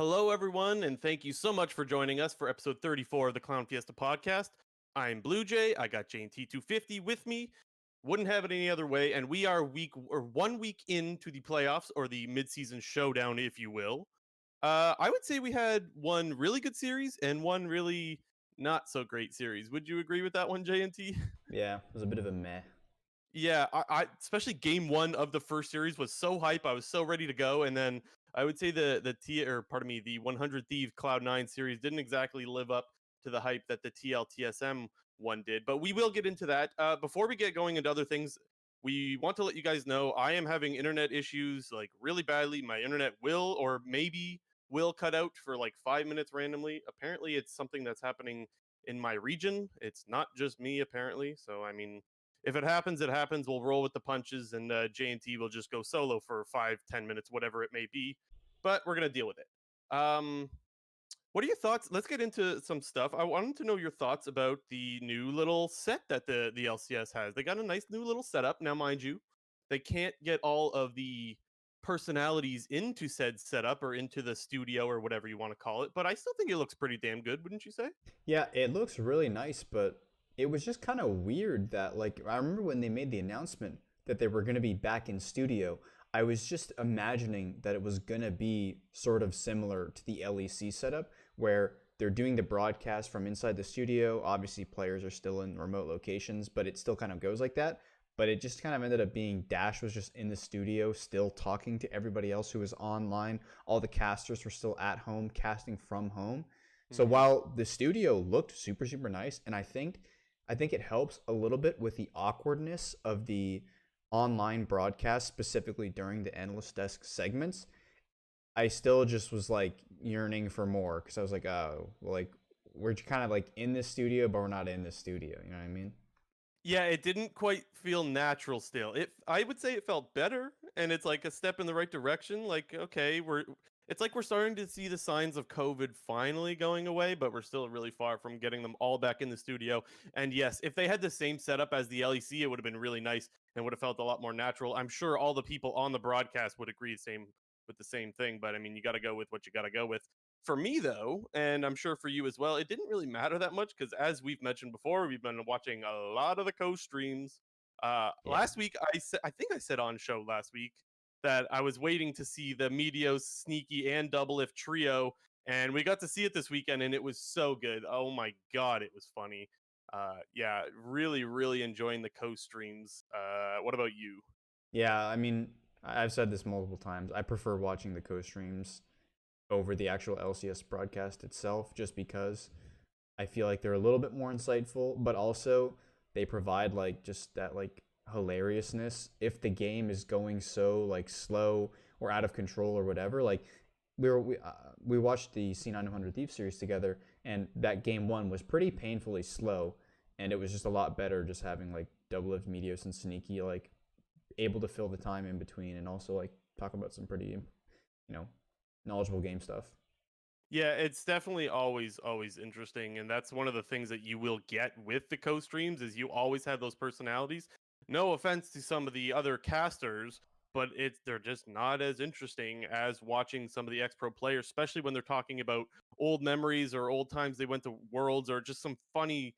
Hello, everyone, and thank you so much for joining us for episode 34 of the Clown Fiesta podcast. I'm Blue Jay. I got Jane T250 with me. Wouldn't have it any other way, and we are 1 week into the playoffs, or the midseason showdown, if you will. I would say we had one really good series and one really not so great series. Would you agree with that one, JNT? Yeah, it was a bit of a meh. Yeah, I especially game one of the first series was so hype. I was so ready to go, and then I would say the 100 Thieves Cloud9 series didn't exactly live up to the hype that the TSM one did. But we will get into that. Before we get going into other things, we want to let you guys know I am having internet issues like really badly. My internet will or maybe will cut out for like 5 minutes randomly. Apparently, it's something that's happening in my region. It's not just me, apparently. So I mean, if it happens, it happens. We'll roll with the punches, and J&T will just go solo for 5-10 minutes, whatever it may be. But we're gonna deal with it. What are your thoughts? Let's get into some stuff. I wanted to know your thoughts about the new little set that the LCS has. They got a nice new little setup. Now, mind you, they can't get all of the personalities into said setup or into the studio or whatever you want to call it, but I still think it looks pretty damn good, wouldn't you say? Yeah, it looks really nice, but it was just kind of weird that, like, I remember when they made the announcement that they were going to be back in studio, I was just imagining that it was going to be sort of similar to the LEC setup where they're doing the broadcast from inside the studio. Obviously, players are still in remote locations, but it still kind of goes like that. But it just kind of ended up being Dash was just in the studio, still talking to everybody else who was online. All the casters were still at home, casting from home. So Mm-hmm. while the studio looked super super nice, and I think it helps a little bit with the awkwardness of the online broadcast, specifically during the analyst desk segments. I still just was like yearning for more because I was like, oh, well, like we're kind of like in this studio, but we're not in this studio. You know what I mean? Yeah, it didn't quite feel natural still. I would say it felt better, and it's like a step in the right direction. Like, okay, it's like we're starting to see the signs of COVID finally going away, but we're still really far from getting them all back in the studio. And yes, if they had the same setup as the LEC, it would have been really nice and would have felt a lot more natural. I'm sure all the people on the broadcast would agree with the same thing, but I mean, you got to go with what you got to go with. For me, though, and I'm sure for you as well, it didn't really matter that much because, as we've mentioned before, we've been watching a lot of the co-streams. Yeah. Last week, I think I said on show last week that I was waiting to see the Meteos Sneaky and Double If trio, and we got to see it this weekend, and it was so good. Oh my god, it was funny. Yeah, really, really enjoying the co-streams. What about you? Yeah, I mean, I've said this multiple times. I prefer watching the co-streams over the actual LCS broadcast itself just because I feel like they're a little bit more insightful, but also they provide like just that like hilariousness if the game is going so like slow or out of control or whatever. Like we watched the C900 Thieves series together, and that game one was pretty painfully slow, and it was just a lot better just having like Double Lift, Meteos, and Sneaky like able to fill the time in between, and also like talk about some pretty knowledgeable game stuff. Yeah, it's definitely always interesting, and that's one of the things that you will get with the co-streams is you always have those personalities. No offense to some of the other casters, but they're just not as interesting as watching some of the ex-pro players, especially when they're talking about old memories or old times they went to Worlds or just some funny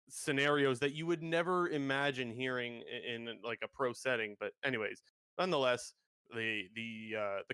scenarios that you would never imagine hearing in like a pro setting. But anyways, nonetheless, the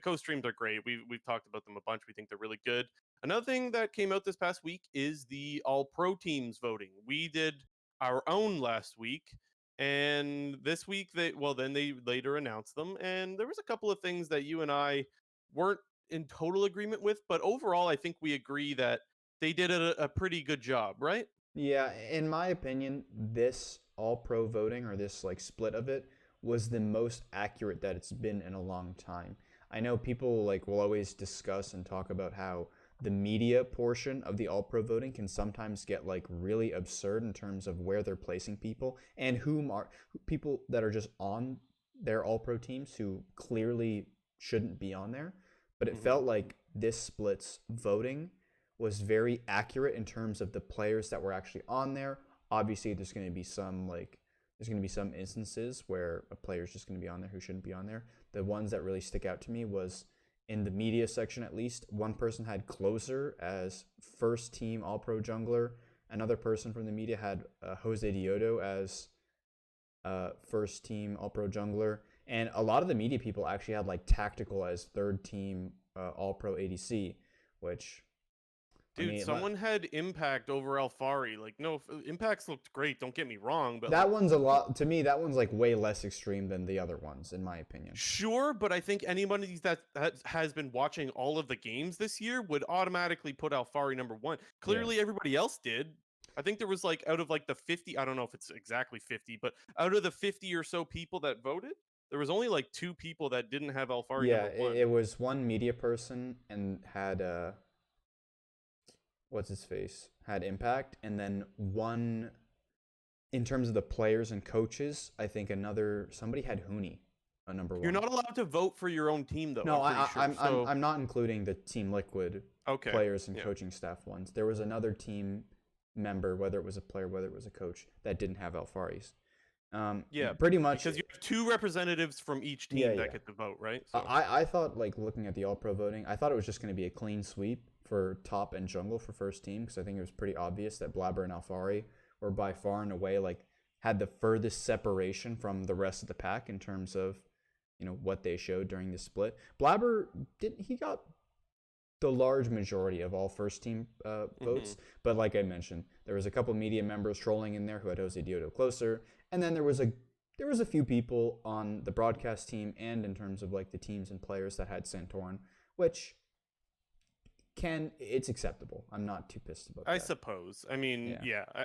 co-streams are great. We've talked about them a bunch. We think they're really good. Another thing that came out this past week is the all pro teams voting. We did our own last week, and this week they later announced them, and there was a couple of things that you and I weren't in total agreement with, but overall I think we agree that they did a pretty good job, right? Yeah, in my opinion, this all pro voting or this like split of it was the most accurate that it's been in a long time. I know people like will always discuss and talk about how the media portion of the all pro voting can sometimes get like really absurd in terms of where they're placing people and whom are people that are just on their all pro teams who clearly shouldn't be on there. But it Mm-hmm. felt like this split's voting was very accurate in terms of the players that were actually on there. Obviously, there's going to be some instances where a player is just going to be on there who shouldn't be on there. The ones that really stick out to me was in the media section at least, one person had Closer as first team All Pro jungler. Another person from the media had Jose Diodo as first team All Pro jungler. And a lot of the media people actually had like Tactical as third team All Pro ADC, which. Dude, someone had Impact over Alfari. Like, no, Impact's looked great. Don't get me wrong, but that one's a lot to me. That one's like way less extreme than the other ones, in my opinion. Sure, but I think anybody that has been watching all of the games this year would automatically put Alfari number one. Clearly, everybody else did. I think there was like out of like the 50, I don't know if it's exactly 50, but out of the 50 or so people that voted, there was only like 2 people that didn't have Alfari number one. It was one media person and had what's his face had Impact, and then one in terms of the players and coaches, I think somebody had Huni a number one. You're not allowed to vote for your own team though. No, I'm not including the Team Liquid players and coaching staff ones. There was another team member, whether it was a player, whether it was a coach, that didn't have Alfaris. Pretty much because you have 2 representatives from each team that get the vote, right? So. I thought, like, looking at the All Pro voting, I thought it was just going to be a clean sweep for top and jungle for first team, because I think it was pretty obvious that Blabber and Alfari were by far and away like had the furthest separation from the rest of the pack in terms of, you know, what they showed during the split. Blabber he got the large majority of all first team votes, but like I mentioned, there was a couple media members trolling in there who had Jose Diodo Closer, and then there was a few people on the broadcast team and in terms of like the teams and players that had Santorin, which it's acceptable. I'm not too pissed about that. I suppose. I mean,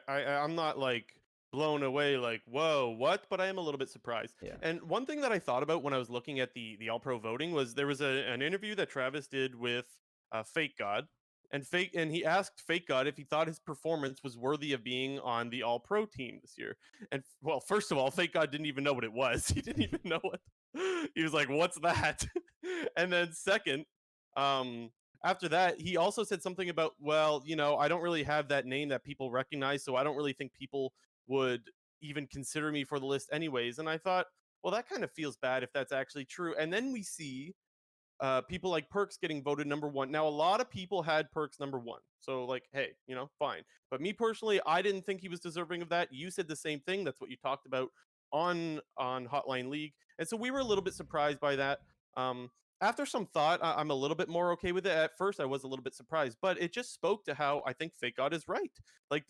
I'm not like blown away like, whoa, what? But I am a little bit surprised. Yeah. And one thing that I thought about when I was looking at the All Pro voting was there was an interview that Travis did with Fake God, and he asked Fake God if he thought his performance was worthy of being on the All Pro team this year. And well, first of all, Fake God didn't even know what it was. He didn't even know what. He was like, "What's that?" And then second, after that, he also said something about, well, you know, I don't really have that name that people recognize, so I don't really think people would even consider me for the list anyways. And I thought, well, that kind of feels bad if that's actually true. And then we see people like Perks getting voted number one. Now, a lot of people had Perks number one. So like, hey, you know, fine. But me personally, I didn't think he was deserving of that. You said the same thing. That's what you talked about on Hotline League. And so we were a little bit surprised by that. After some thought, I'm a little bit more okay with it. At first, I was a little bit surprised, but it just spoke to how I think Fake God is right. Like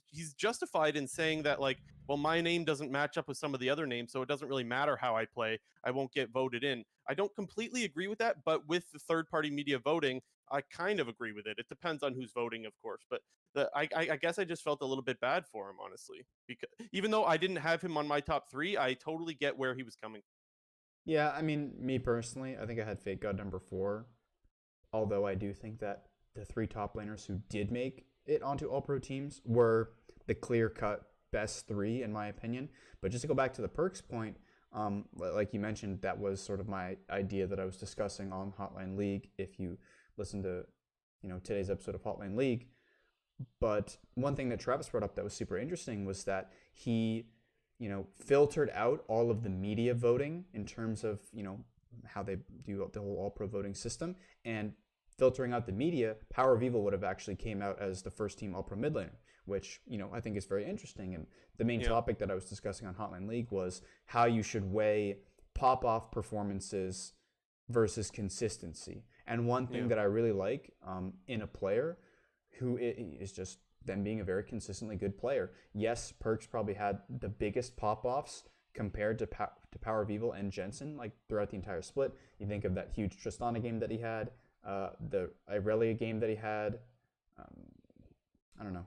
he's justified in saying that, like, well, my name doesn't match up with some of the other names, so it doesn't really matter how I play. I won't get voted in. I don't completely agree with that, but with the third-party media voting, I kind of agree with it. It depends on who's voting, of course, but I guess I just felt a little bit bad for him, honestly, because even though I didn't have him on my top 3, I totally get where he was coming from. Yeah, I mean, me personally, I think I had Fake God number 4. Although I do think that the 3 top laners who did make it onto All Pro teams were the clear-cut best 3, in my opinion. But just to go back to the Perks point, like you mentioned, that was sort of my idea that I was discussing on Hotline League, if you listen to, you know, today's episode of Hotline League. But one thing that Travis brought up that was super interesting was that he, you know, filtered out all of the media voting in terms of, you know, how they do the whole All Pro voting system, and filtering out the media, Power of Evil would have actually came out as the first team All Pro mid laner, which, you know, I think is very interesting. And the main topic that I was discussing on Hotline League was how you should weigh Popoff performances versus consistency. And one thing that I really like in a player who is just them being a very consistently good player. Yes, Perks probably had the biggest pop-offs compared to Power of Evil and Jensen, like throughout the entire split. You think of that huge Tristana game that he had, the Irelia game that he had. I don't know.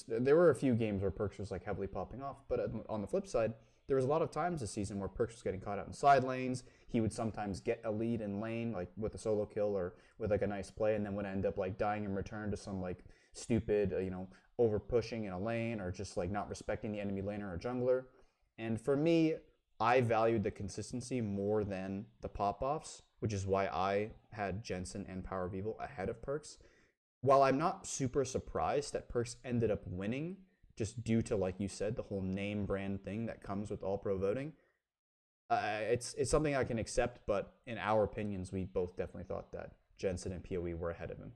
There were a few games where Perks was like heavily popping off, but on the flip side, there was a lot of times this season where Perks was getting caught out in side lanes. He would sometimes get a lead in lane, like with a solo kill or with like a nice play, and then would end up like dying in return to some like stupid, you know, over pushing in a lane or just like not respecting the enemy laner or jungler. And for me, I valued the consistency more than the pop-offs, which is why I had Jensen and Power of Evil ahead of Perks. While I'm not super surprised that Perks ended up winning, just due to, like you said, the whole name brand thing that comes with All Pro voting, It's something I can accept, but in our opinions, we both definitely thought that Jensen and PoE were ahead of him.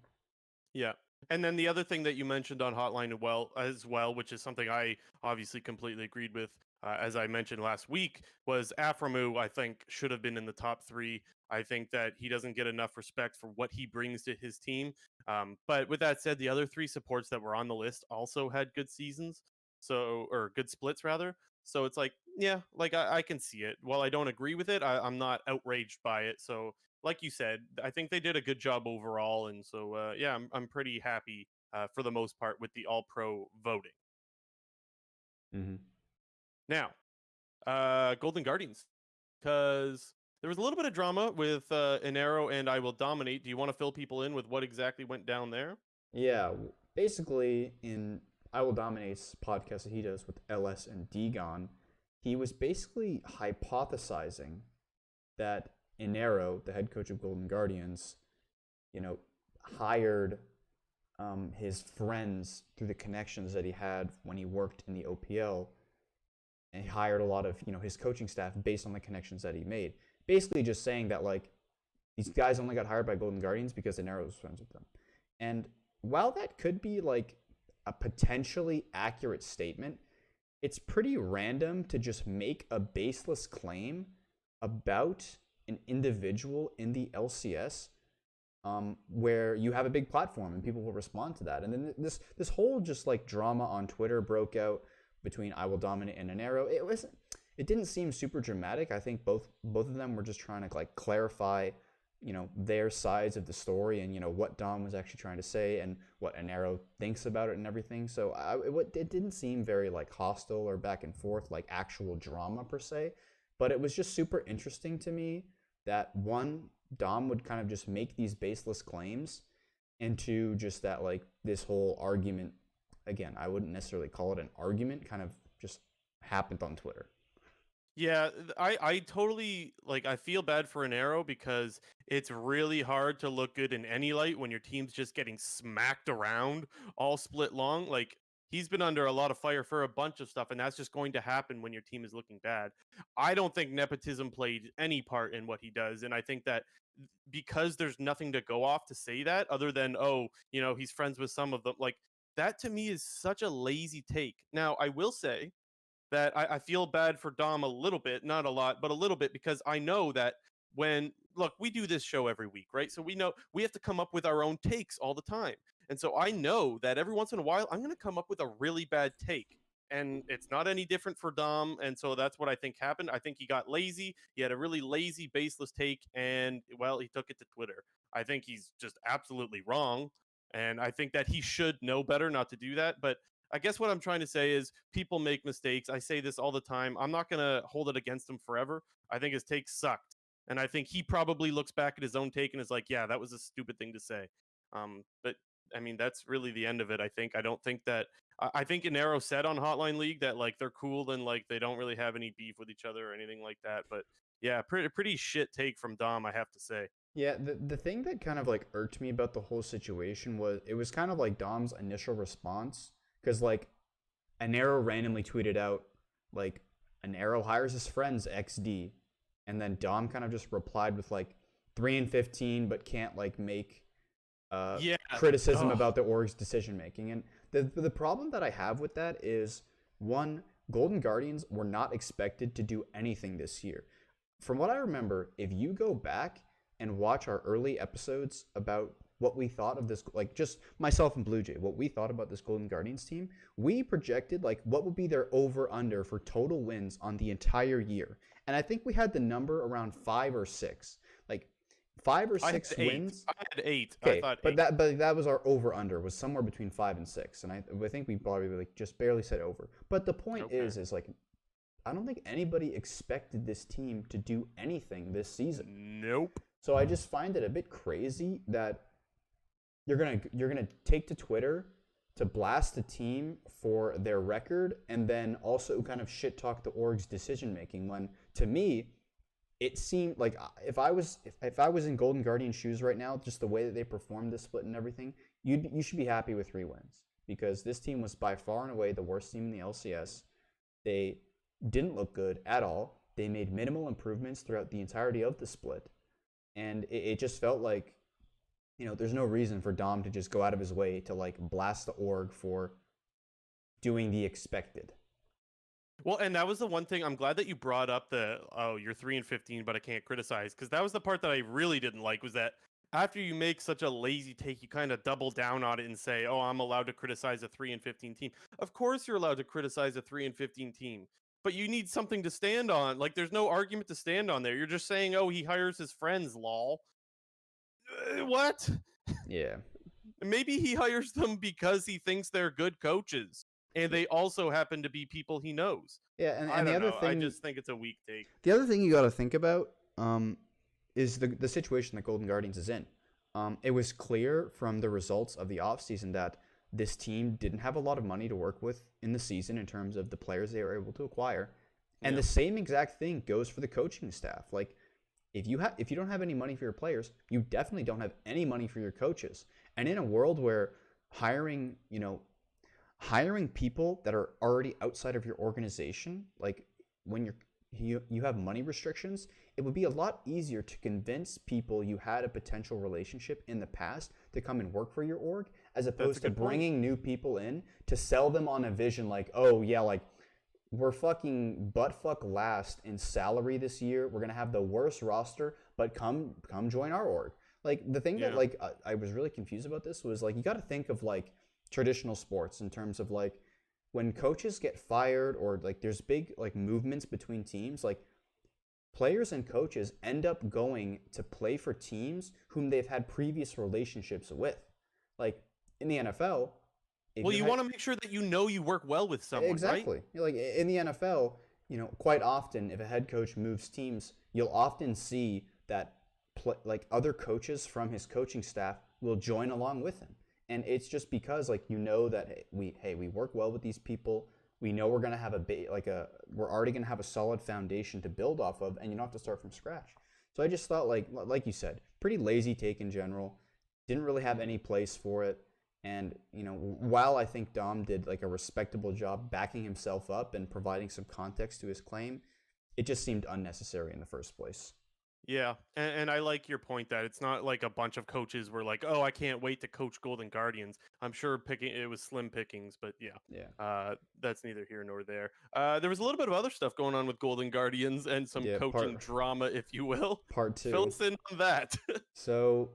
Yeah. And then the other thing that you mentioned on Hotline as well, which is something I obviously completely agreed with, as I mentioned last week, was Aframu. I think should have been in the top 3. I think that he doesn't get enough respect for what he brings to his team. But with that said, the other 3 supports that were on the list also had good seasons, or good splits rather. So it's like, yeah, like I can see it. While I don't agree with it, I'm not outraged by it. So like you said, I think they did a good job overall, and so yeah, I'm pretty happy for the most part with the All Pro voting. Mm-hmm. Now, Golden Guardians, because there was a little bit of drama with Inero and I Will Dominate. Do you want to fill people in with what exactly went down there? Yeah, basically in I Will Dominate's podcast that he does with LS and Degon, he was basically hypothesizing that Inero, the head coach of Golden Guardians, hired his friends through the connections that he had when he worked in the OPL, and he hired a lot of his coaching staff based on the connections that he made. Basically, just saying that like these guys only got hired by Golden Guardians because Inero was friends with them. And while that could be like a potentially accurate statement, it's pretty random to just make a baseless claim about an individual in the LCS, where you have a big platform and people will respond to that. And then this whole just like drama on Twitter broke out between I Will Dominate and Inero. It didn't seem super dramatic. I think both of them were just trying to like clarify their sides of the story and what Dom was actually trying to say and what Inero thinks about it and everything. So it didn't seem very like hostile or back and forth like actual drama per se, but it was just super interesting to me that one, Dom would kind of just make these baseless claims, and two, just that like this whole argument, again, I wouldn't necessarily call it an argument, kind of just happened on Twitter. Yeah, I totally like. I feel bad for an arrow because it's really hard to look good in any light when your team's just getting smacked around all split long. Like he's been under a lot of fire for a bunch of stuff, and that's just going to happen when your team is looking bad. I don't think nepotism played any part in what he does, and I think that because there's nothing to go off to say that other than he's friends with some of them. Like that to me is such a lazy take. Now I will say that I feel bad for Dom a little bit, not a lot, but a little bit, because I know that look, we do this show every week, right? So we know we have to come up with our own takes all the time. And so I know that every once in a while, I'm going to come up with a really bad take. And it's not any different for Dom. And so that's what I think happened. I think he got lazy. He had a really lazy, baseless take. And, well, he took it to Twitter. I think he's just absolutely wrong. And I think that he should know better not to do that. But I guess what I'm trying to say is people make mistakes. I say this all the time. I'm not going to hold it against him forever. I think his take sucked. And I think he probably looks back at his own take and is like, yeah, that was a stupid thing to say. But I mean, that's really the end of it. I think. I don't think that. I think Inero said on Hotline League that like they're cool and like they don't really have any beef with each other or anything like that. But yeah, pretty shit take from Dom, I have to say. Yeah, the thing that kind of like irked me about the whole situation was it was kind of like Dom's initial response, because like an arrow randomly tweeted out like an arrow hires his friends XD, and then Dom kind of just replied with like 3-15 but can't like make Yeah. criticism about the org's decision making. And the problem that I have with that is, one, Golden Guardians were not expected to do anything this year. From what I remember, if you go back and watch our early episodes about what we thought of this, like just myself and Blue Jay, what we thought about this Golden Guardians team, we projected like what would be their over under for total wins on the entire year. And I think we had the number around 5 or 6. Like 5 or 6 wins. I had 8. Okay, I thought but 8. that was our over under, was somewhere between 5 and 6, and I think we probably like just barely said over. But the point is like I don't think anybody expected this team to do anything this season. Nope. So I just find it a bit crazy that you're gonna take to Twitter to blast the team for their record and then also kind of shit talk the org's decision making, when to me it seemed like if I was in Golden Guardian shoes right now, just the way that they performed this split and everything, you should be happy with 3 wins, because this team was by far and away the worst team in the LCS. They didn't look good at all. They made minimal improvements throughout the entirety of the split. And it just felt like, there's no reason for Dom to just go out of his way to like blast the org for doing the expected. Well, and that was the one thing I'm glad that you brought up you're 3-15, but I can't criticize, because that was the part that I really didn't like, was that after you make such a lazy take, you kind of double down on it and say, oh, I'm allowed to criticize a 3-15 team. Of course you're allowed to criticize a 3-15 team, but you need something to stand on. Like, there's no argument to stand on there. You're just saying, oh, he hires his friends, lol. What? Yeah. Maybe he hires them because he thinks they're good coaches, and they also happen to be people he knows. Yeah, and I the don't other know. thing, I just think it's a weak take. the other thing you got to think about is the situation that Golden Guardians is in. It was clear from the results of the offseason that this team didn't have a lot of money to work with in the season in terms of the players they were able to acquire. And the same exact thing goes for the coaching staff. Like, if you don't have any money for your players, you definitely don't have any money for your coaches. And in a world where hiring people that are already outside of your organization, like when you have money restrictions, it would be a lot easier to convince people you had a potential relationship in the past to come and work for your org, as opposed to bringing new people in to sell them on a vision like, oh yeah, like we're fucking butt-fuck last in salary this year. We're gonna have the worst roster, but come join our org. Like, the thing that like I was really confused about this was, like, you got to think of like traditional sports in terms of like when coaches get fired or like there's big like movements between teams, like players and coaches end up going to play for teams whom they've had previous relationships with. Like in the NFL, you want to make sure that you work well with someone, exactly. right? Like in the NFL, quite often if a head coach moves teams, you'll often see that like other coaches from his coaching staff will join along with him. And it's just because like that we work well with these people. We know we're gonna have we're already gonna have a solid foundation to build off of, and you don't have to start from scratch. So I just thought like you said, pretty lazy take in general. Didn't really have any place for it. And while I think Dom did like a respectable job backing himself up and providing some context to his claim, it just seemed unnecessary in the first place. Yeah, and I like your point that it's not like a bunch of coaches were like, oh, I can't wait to coach Golden Guardians. I'm sure it was slim pickings, but that's neither here nor there. There was a little bit of other stuff going on with Golden Guardians and some coaching drama, if you will. Part 2. Fill us in on that. So,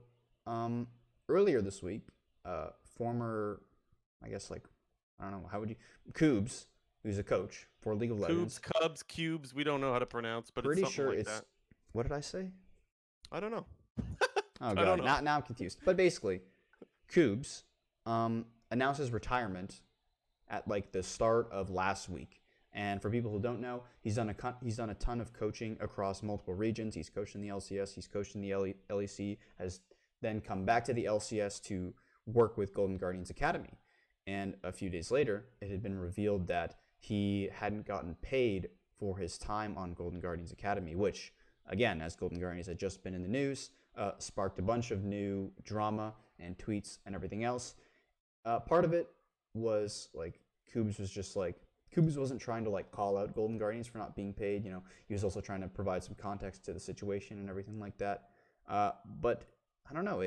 earlier this week, former, I guess, like, I don't know, how would you, Kubz, who's a coach for League of Legends. Kubz, we don't know how to pronounce, but pretty it's something sure like it's that. What did I say? I don't know. Oh god, now I'm confused. But basically, Kubz announces retirement at like the start of last week. And for people who don't know, he's done a ton of coaching across multiple regions. He's coached in the LCS, he's coached in the LEC, has then come back to the LCS to work with Golden Guardians Academy. And a few days later, it had been revealed that he hadn't gotten paid for his time on Golden Guardians Academy, which, again, as Golden Guardians had just been in the news, sparked a bunch of new drama and tweets and everything else. Part of it was like Kubz wasn't trying to like call out Golden Guardians for not being paid. He was also trying to provide some context to the situation and everything like that. But I don't know.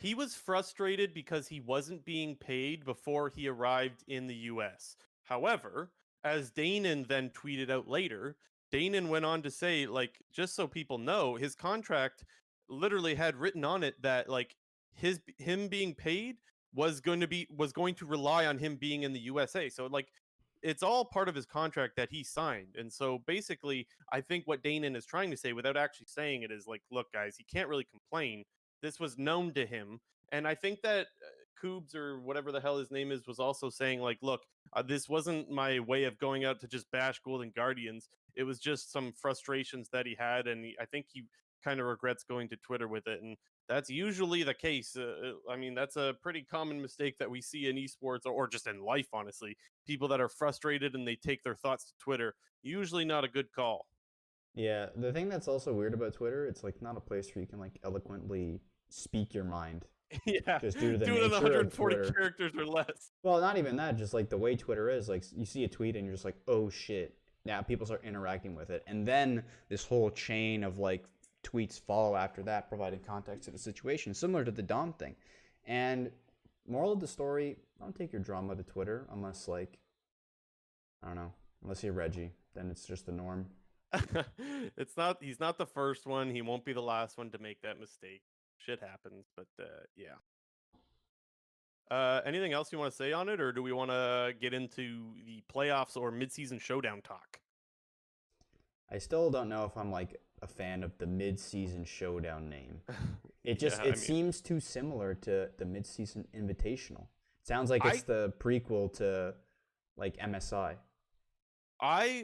He was frustrated because he wasn't being paid before he arrived in the US. However, as Danon then tweeted out later, Danon went on to say, like, just so people know, his contract literally had written on it that like him being paid was going to rely on him being in the USA. So like it's all part of his contract that he signed. And so basically, I think what Danon is trying to say without actually saying it is like, look, guys, he can't really complain. This was known to him. And I think that Kubz, or whatever the hell his name is, was also saying like, look, this wasn't my way of going out to just bash Golden Guardians. It was just some frustrations that he had. And I think he kind of regrets going to Twitter with it. And that's usually the case. I mean, that's a pretty common mistake that we see in esports or just in life, honestly. People that are frustrated and they take their thoughts to Twitter, usually not a good call. Yeah, the thing that's also weird about Twitter, it's like not a place where you can like eloquently speak your mind. Yeah, just due to the do it in 140 characters or less. Well, not even that, just like the way Twitter is, like you see a tweet and you're just like, oh shit, now people start interacting with it, and then this whole chain of like tweets follow after that, providing context to the situation, similar to the Dom thing. And moral of the story: don't take your drama to Twitter unless like I don't know, unless you're Reggie, then it's just the norm. It's not. He's not the first one. He won't be the last one to make that mistake. Shit happens, but yeah. Anything else you want to say on it, or do we want to get into the playoffs or midseason showdown talk? I still don't know if I'm like a fan of the mid-season showdown name. Yeah, It seems too similar to the mid-season invitational. It sounds like it's I the prequel to like MSI.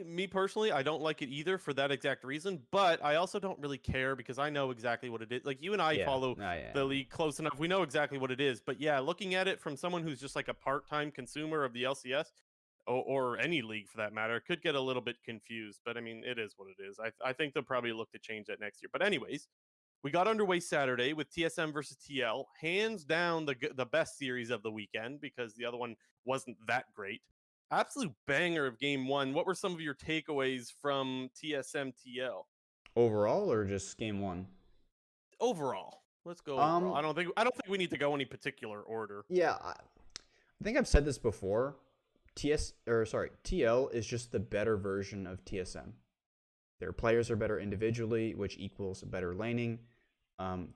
me personally, I don't like it either for that exact reason, but I also don't really care because I know exactly what it is. Like you and I Yeah. follow Yeah. the league close enough. We know exactly what it is. But yeah, looking at it from someone who's just like a part-time consumer of the LCS or any league for that matter, it could get a little bit confused. But I mean, it is what it is. I think they'll probably look to change that next year. But anyways, we got underway Saturday with TSM versus TL, hands down the best series of the weekend because the other one wasn't that great. Absolute banger of game one. What were some of your takeaways from TSM TL Overall or just game one? overall? Let's go overall. Um, I don't think we need to go any particular order. yeah, I think I've said this before. TL is just the better version of TSM. Their players are better individually, which equals better laning.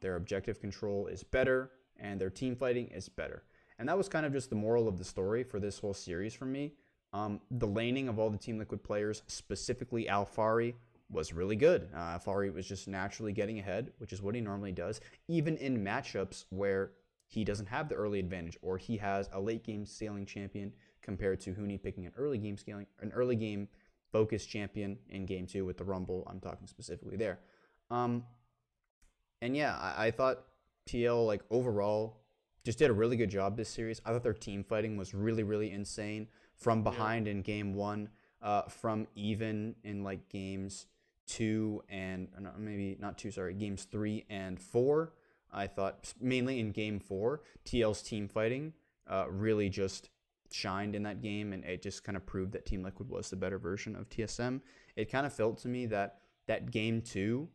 Their objective control is better, and their team fighting is better. And that was kind of just the moral of the story for this whole series for me. The laning of all the Team Liquid players, specifically Alphari, was really good. Alphari was just naturally getting ahead, which is what he normally does, even in matchups where he doesn't have the early advantage or he has a late game scaling champion compared to Huni picking an early game focused champion in game two with the Rumble. I'm talking specifically there. And yeah, I thought TL like overall just did a really good job this series. I thought their team fighting was really, really insane. From Yeah. behind in game one, from even in like games two and maybe not two, sorry, games 3 and 4. I thought mainly in game 4, TL's team fighting really just shined in that game, and it just kind of proved that Team Liquid was the better version of TSM. It kind of felt to me that game 2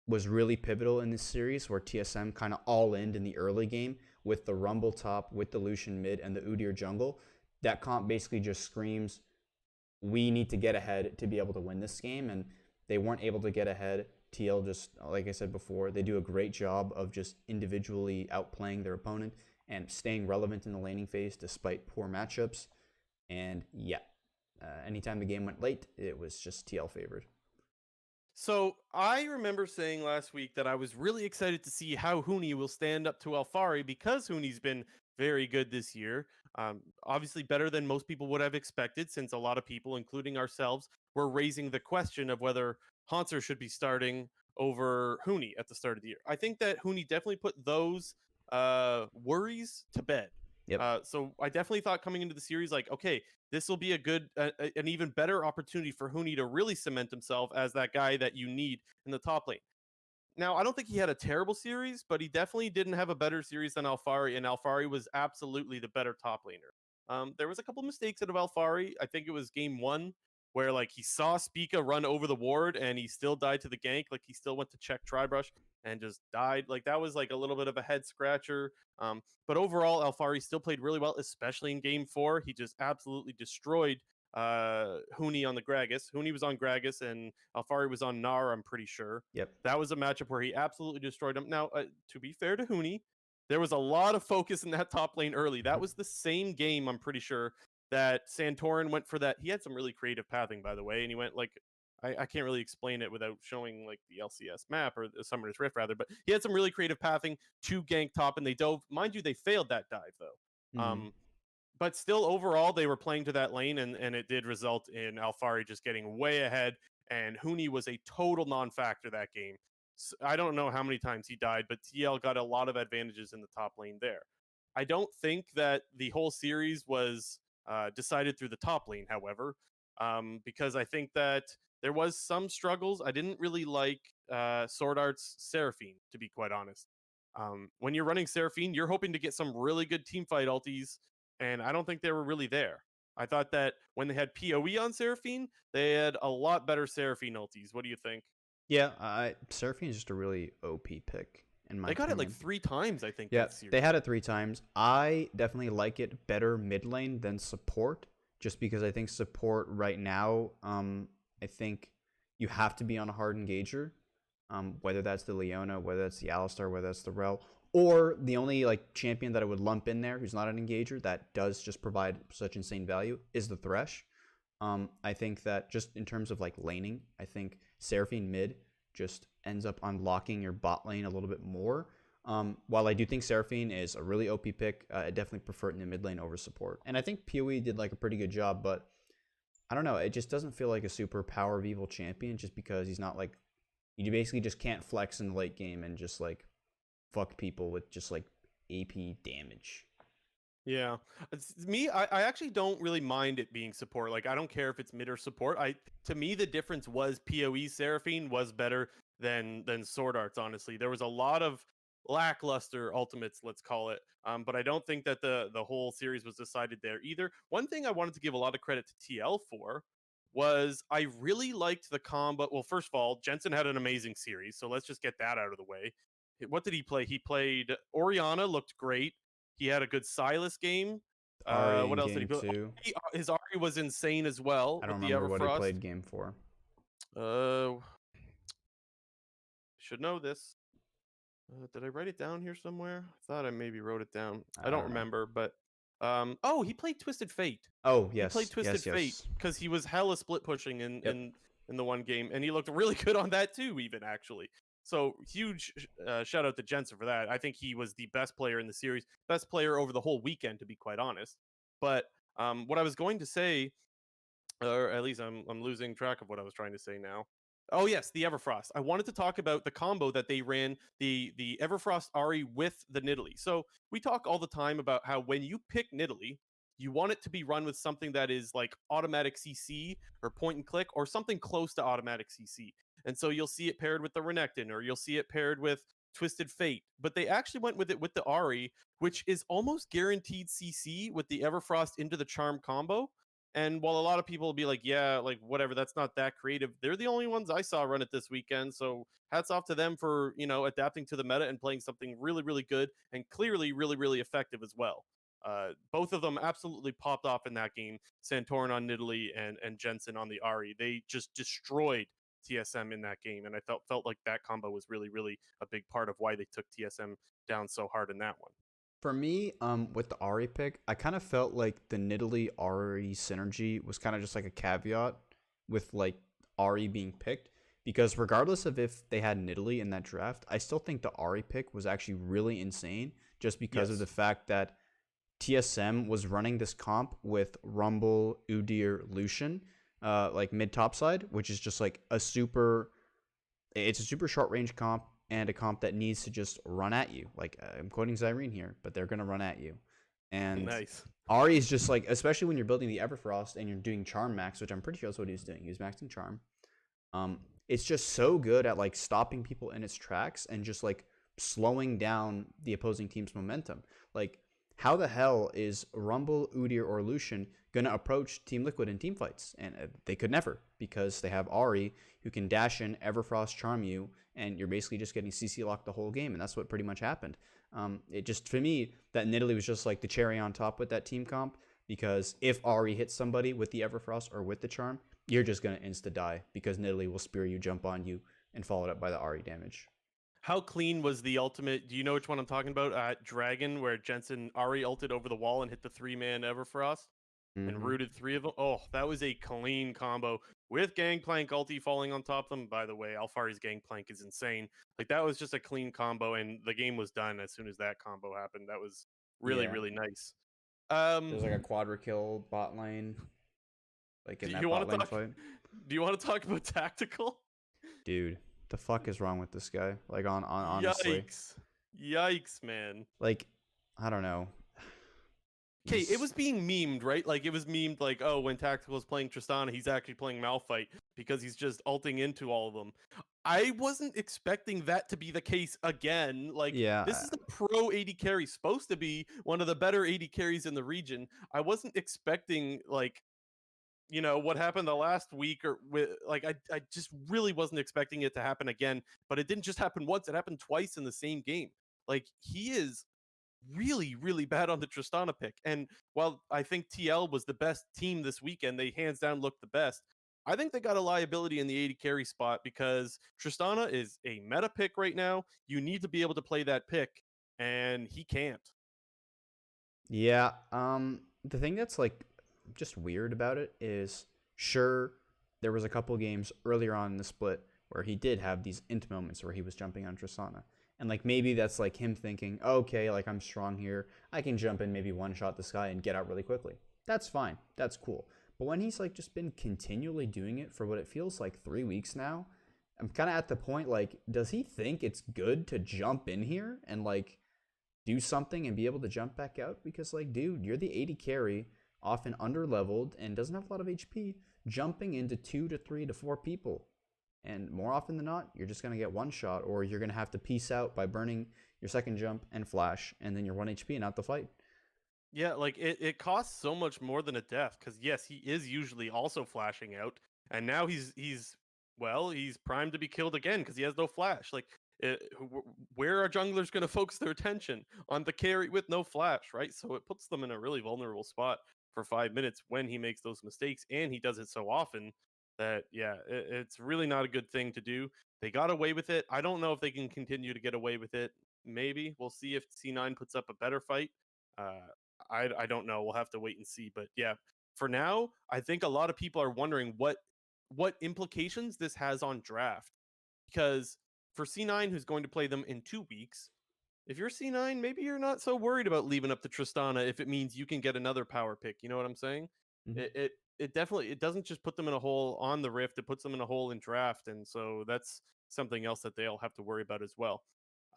was really pivotal in this series, where TSM kind of all in the early game with the Rumble top, with the Lucian mid, and the Udyr jungle. That comp basically just screams, we need to get ahead to be able to win this game, and they weren't able to get ahead. TL just, like I said before, they do a great job of just individually outplaying their opponent and staying relevant in the laning phase despite poor matchups. And yeah, anytime the game went late, it was just TL favored. So I remember saying last week that I was really excited to see how Huni will stand up to Alphari because Huni's been very good this year. Obviously, better than most people would have expected, since a lot of people, including ourselves, were raising the question of whether Hanser should be starting over Huni at the start of the year. I think that Huni definitely put those worries to bed. Yep. So I definitely thought coming into the series, like, okay, this will be an even better opportunity for Huni to really cement himself as that guy that you need in the top lane. Now, I don't think he had a terrible series, but he definitely didn't have a better series than Alphari, and Alphari was absolutely the better top laner. There was a couple mistakes out of Alphari. I think it was game one where like he saw Spica run over the ward and he still died to the gank. Like he still went to check Tribrush and just died. Like that was like a little bit of a head scratcher. But overall, Alphari still played really well, especially in game four. He just absolutely destroyed Huni on the Gragas. Huni was on Gragas and Alphari was on Gnar, I'm pretty sure. Yep. That was a matchup where he absolutely destroyed him. Now, to be fair to Huni, there was a lot of focus in that top lane early. That was the same game, I'm pretty sure, that Santorin went for that. He had some really creative pathing, by the way, and he went like, I can't really explain it without showing like the LCS map or the Summoner's Rift rather, but he had some really creative pathing to gank top, and they dove. Mind you, they failed that dive though. Mm-hmm. But still, overall, they were playing to that lane, and it did result in Alphari just getting way ahead, and Huni was a total non-factor that game. So I don't know how many times he died, but TL got a lot of advantages in the top lane there. I don't think that the whole series was decided through the top lane, however, because I think that there was some struggles. I didn't really like Sword Art's Seraphine, to be quite honest. When you're running Seraphine, you're hoping to get some really good team fight ultis, and I don't think they were really there. I thought that when they had PoE on Seraphine, they had a lot better Seraphine ultis. What do you think? Yeah, Seraphine is just a really OP pick in my They got it like opinion. 3 times, I think, Yeah, that series. they had it 3 times. I definitely like it better mid lane than support, just because I think support right now, I think you have to be on a hard engager, whether that's the Leona, whether that's the Alistar, whether that's the Rel, or the only like champion that I would lump in there who's not an engager that does just provide such insane value is the Thresh. I think that just in terms of like laning, I think Seraphine mid just ends up unlocking your bot lane a little bit more. While I do think Seraphine is a really OP pick, I definitely prefer it in the mid lane over support. And I think PoE did like a pretty good job, but I don't know. It just doesn't feel like a super power of evil champion just because he's not like, you basically just can't flex in the late game and just like fuck people with just like AP damage. Yeah. Me, I actually don't really mind it being support. Like, I don't care if it's mid or support. To me, the difference was PoE Seraphine was better than Sword Arts, honestly. There was a lot of lackluster ultimates, let's call it. But I don't think that the whole series was decided there either. One thing I wanted to give a lot of credit to TL for was I really liked the combo. Well, first of all, Jensen had an amazing series, so let's just get that out of the way. What did he play? He played Orianna, looked great. He had a good Silas game. Ari in What else did he game play? two. His Ari was insane as well I don't with the remember what he Everfrost. played game four. Should know this. Did I write it down here somewhere? I thought I maybe wrote it down. I I don't don't know. remember, but he played Twisted Fate. Oh, He played yes. Twisted Yes, Fate yes. because he was hella split pushing Yep. in the one game, and he looked really good on that too, even actually. So huge shout out to Jensen for that. I think he was the best player in the series, best player over the whole weekend, to be quite honest. But what I was going to say, or at least I'm losing track of what I was trying to say now. Oh yes, the Everfrost. I wanted to talk about the combo that they ran, the Everfrost Ari with the Nidalee. So we talk all the time about how when you pick Nidalee, you want it to be run with something that is like automatic CC or point and click or something close to automatic CC. And so you'll see it paired with the Renekton or you'll see it paired with Twisted Fate. But they actually went with it with the Ari, which is almost guaranteed CC with the Everfrost into the Charm combo. And while a lot of people will be like, yeah, like whatever, that's not that creative, they're the only ones I saw run it this weekend. So hats off to them for, adapting to the meta and playing something really, really good and clearly really, really effective as well. Both of them absolutely popped off in that game. Santorin on Nidalee and Jensen on the Ari. They just destroyed TSM in that game. And I felt like that combo was really, really a big part of why they took TSM down so hard in that one. For me, with the Ari pick, I kind of felt like the Nidalee Ari synergy was kind of just like a caveat with like Ari being picked, because regardless of if they had Nidalee in that draft, I still think the Ari pick was actually really insane just because of the fact that TSM was running this comp with Rumble, Udyr, Lucian, like mid top side, which is just like it's a super short range comp and a comp that needs to just run at you. Like I'm quoting Zyrene here, but they're gonna run at you. And Nice. Ari is just like, especially when you're building the Everfrost and you're doing Charm Max, which I'm pretty sure that's what he was doing. He was maxing Charm. It's just so good at like stopping people in its tracks and just like slowing down the opposing team's momentum. Like, how the hell is Rumble, Udyr, or Lucian gonna approach Team Liquid in team fights? And they could never, because they have Ari who can dash in, Everfrost charm you, and you're basically just getting CC locked the whole game, and that's what pretty much happened. It just, for me, that Nidalee was just like the cherry on top with that team comp, because if Ari hits somebody with the Everfrost or with the charm, you're just gonna insta die because Nidalee will spear you, jump on you, and follow it up by the Ari damage. How clean was the ultimate? Do you know which one I'm talking about? Dragon, where Jensen Ari ulted over the wall and hit the 3-man Everfrost and Mm-hmm. rooted 3 of them. Oh, that was a clean combo with Gangplank ulti falling on top of them. By the way, Alfari's Gangplank is insane. Like, that was just a clean combo, and the game was done as soon as that combo happened. That was really, Yeah. really nice. There's like a quadra kill bot lane, like Do in you that bot want to lane talk? fight. Do you want to talk about tactical? Dude, the fuck is wrong with this guy? Like on honestly. Yikes! Yikes, man. Like, I don't know. Okay, it was being memed, right? Like, it was memed like, oh, when Tactical is playing Tristana, he's actually playing Malphite because he's just ulting into all of them. I wasn't expecting that to be the case again. Like, this Yeah, is the pro AD carry, supposed to be one of the better AD carries in the region. I wasn't expecting, like, what happened the last week, or like, I just really wasn't expecting it to happen again. But it didn't just happen once, it happened twice in the same game. Like, he is really, really bad on the Tristana pick. And while I think TL was the best team this weekend, they hands down looked the best. I think they got a liability in the AD carry spot because Tristana is a meta pick right now. You need to be able to play that pick, and he can't. yeah. The thing that's like just weird about it is, sure, there was a couple games earlier on in the split where he did have these int moments where he was jumping on Tristana. And like maybe that's like him thinking, okay, like I'm strong here. I can jump in, maybe one shot this guy and get out really quickly. That's fine. That's cool. But when he's like just been continually doing it for what it feels like 3 weeks now, I'm kind of at the point like, does he think it's good to jump in here and like do something and be able to jump back out? Because like, dude, you're the AD carry, often under leveled and doesn't have a lot of HP, jumping into 2 to 3 to 4 people. And more often than not, you're just going to get one shot, or you're going to have to peace out by burning your second jump and flash, and then you're 1 HP and out the fight. Yeah, like, it costs so much more than a death, because yes, he is usually also flashing out, and now he's primed to be killed again because he has no flash. Like, where are junglers going to focus their attention? On the carry with no flash, right? So it puts them in a really vulnerable spot for 5 minutes when he makes those mistakes, and he does it so often that, yeah, it's really not a good thing to do. They got away with it. I don't know if they can continue to get away with it. Maybe we'll see if C9 puts up a better fight. Uh, I don't know. We'll have to wait and see. But yeah, for now, I think a lot of people are wondering what implications this has on draft. Because for C9, who's going to play them in 2 weeks, if you're C9, maybe you're not so worried about leaving up to Tristana if it means you can get another power pick. You know what I'm saying? Mm-hmm. It definitely, it doesn't just put them in a hole on the Rift, it puts them in a hole in draft, and so that's something else that they'll have to worry about as well.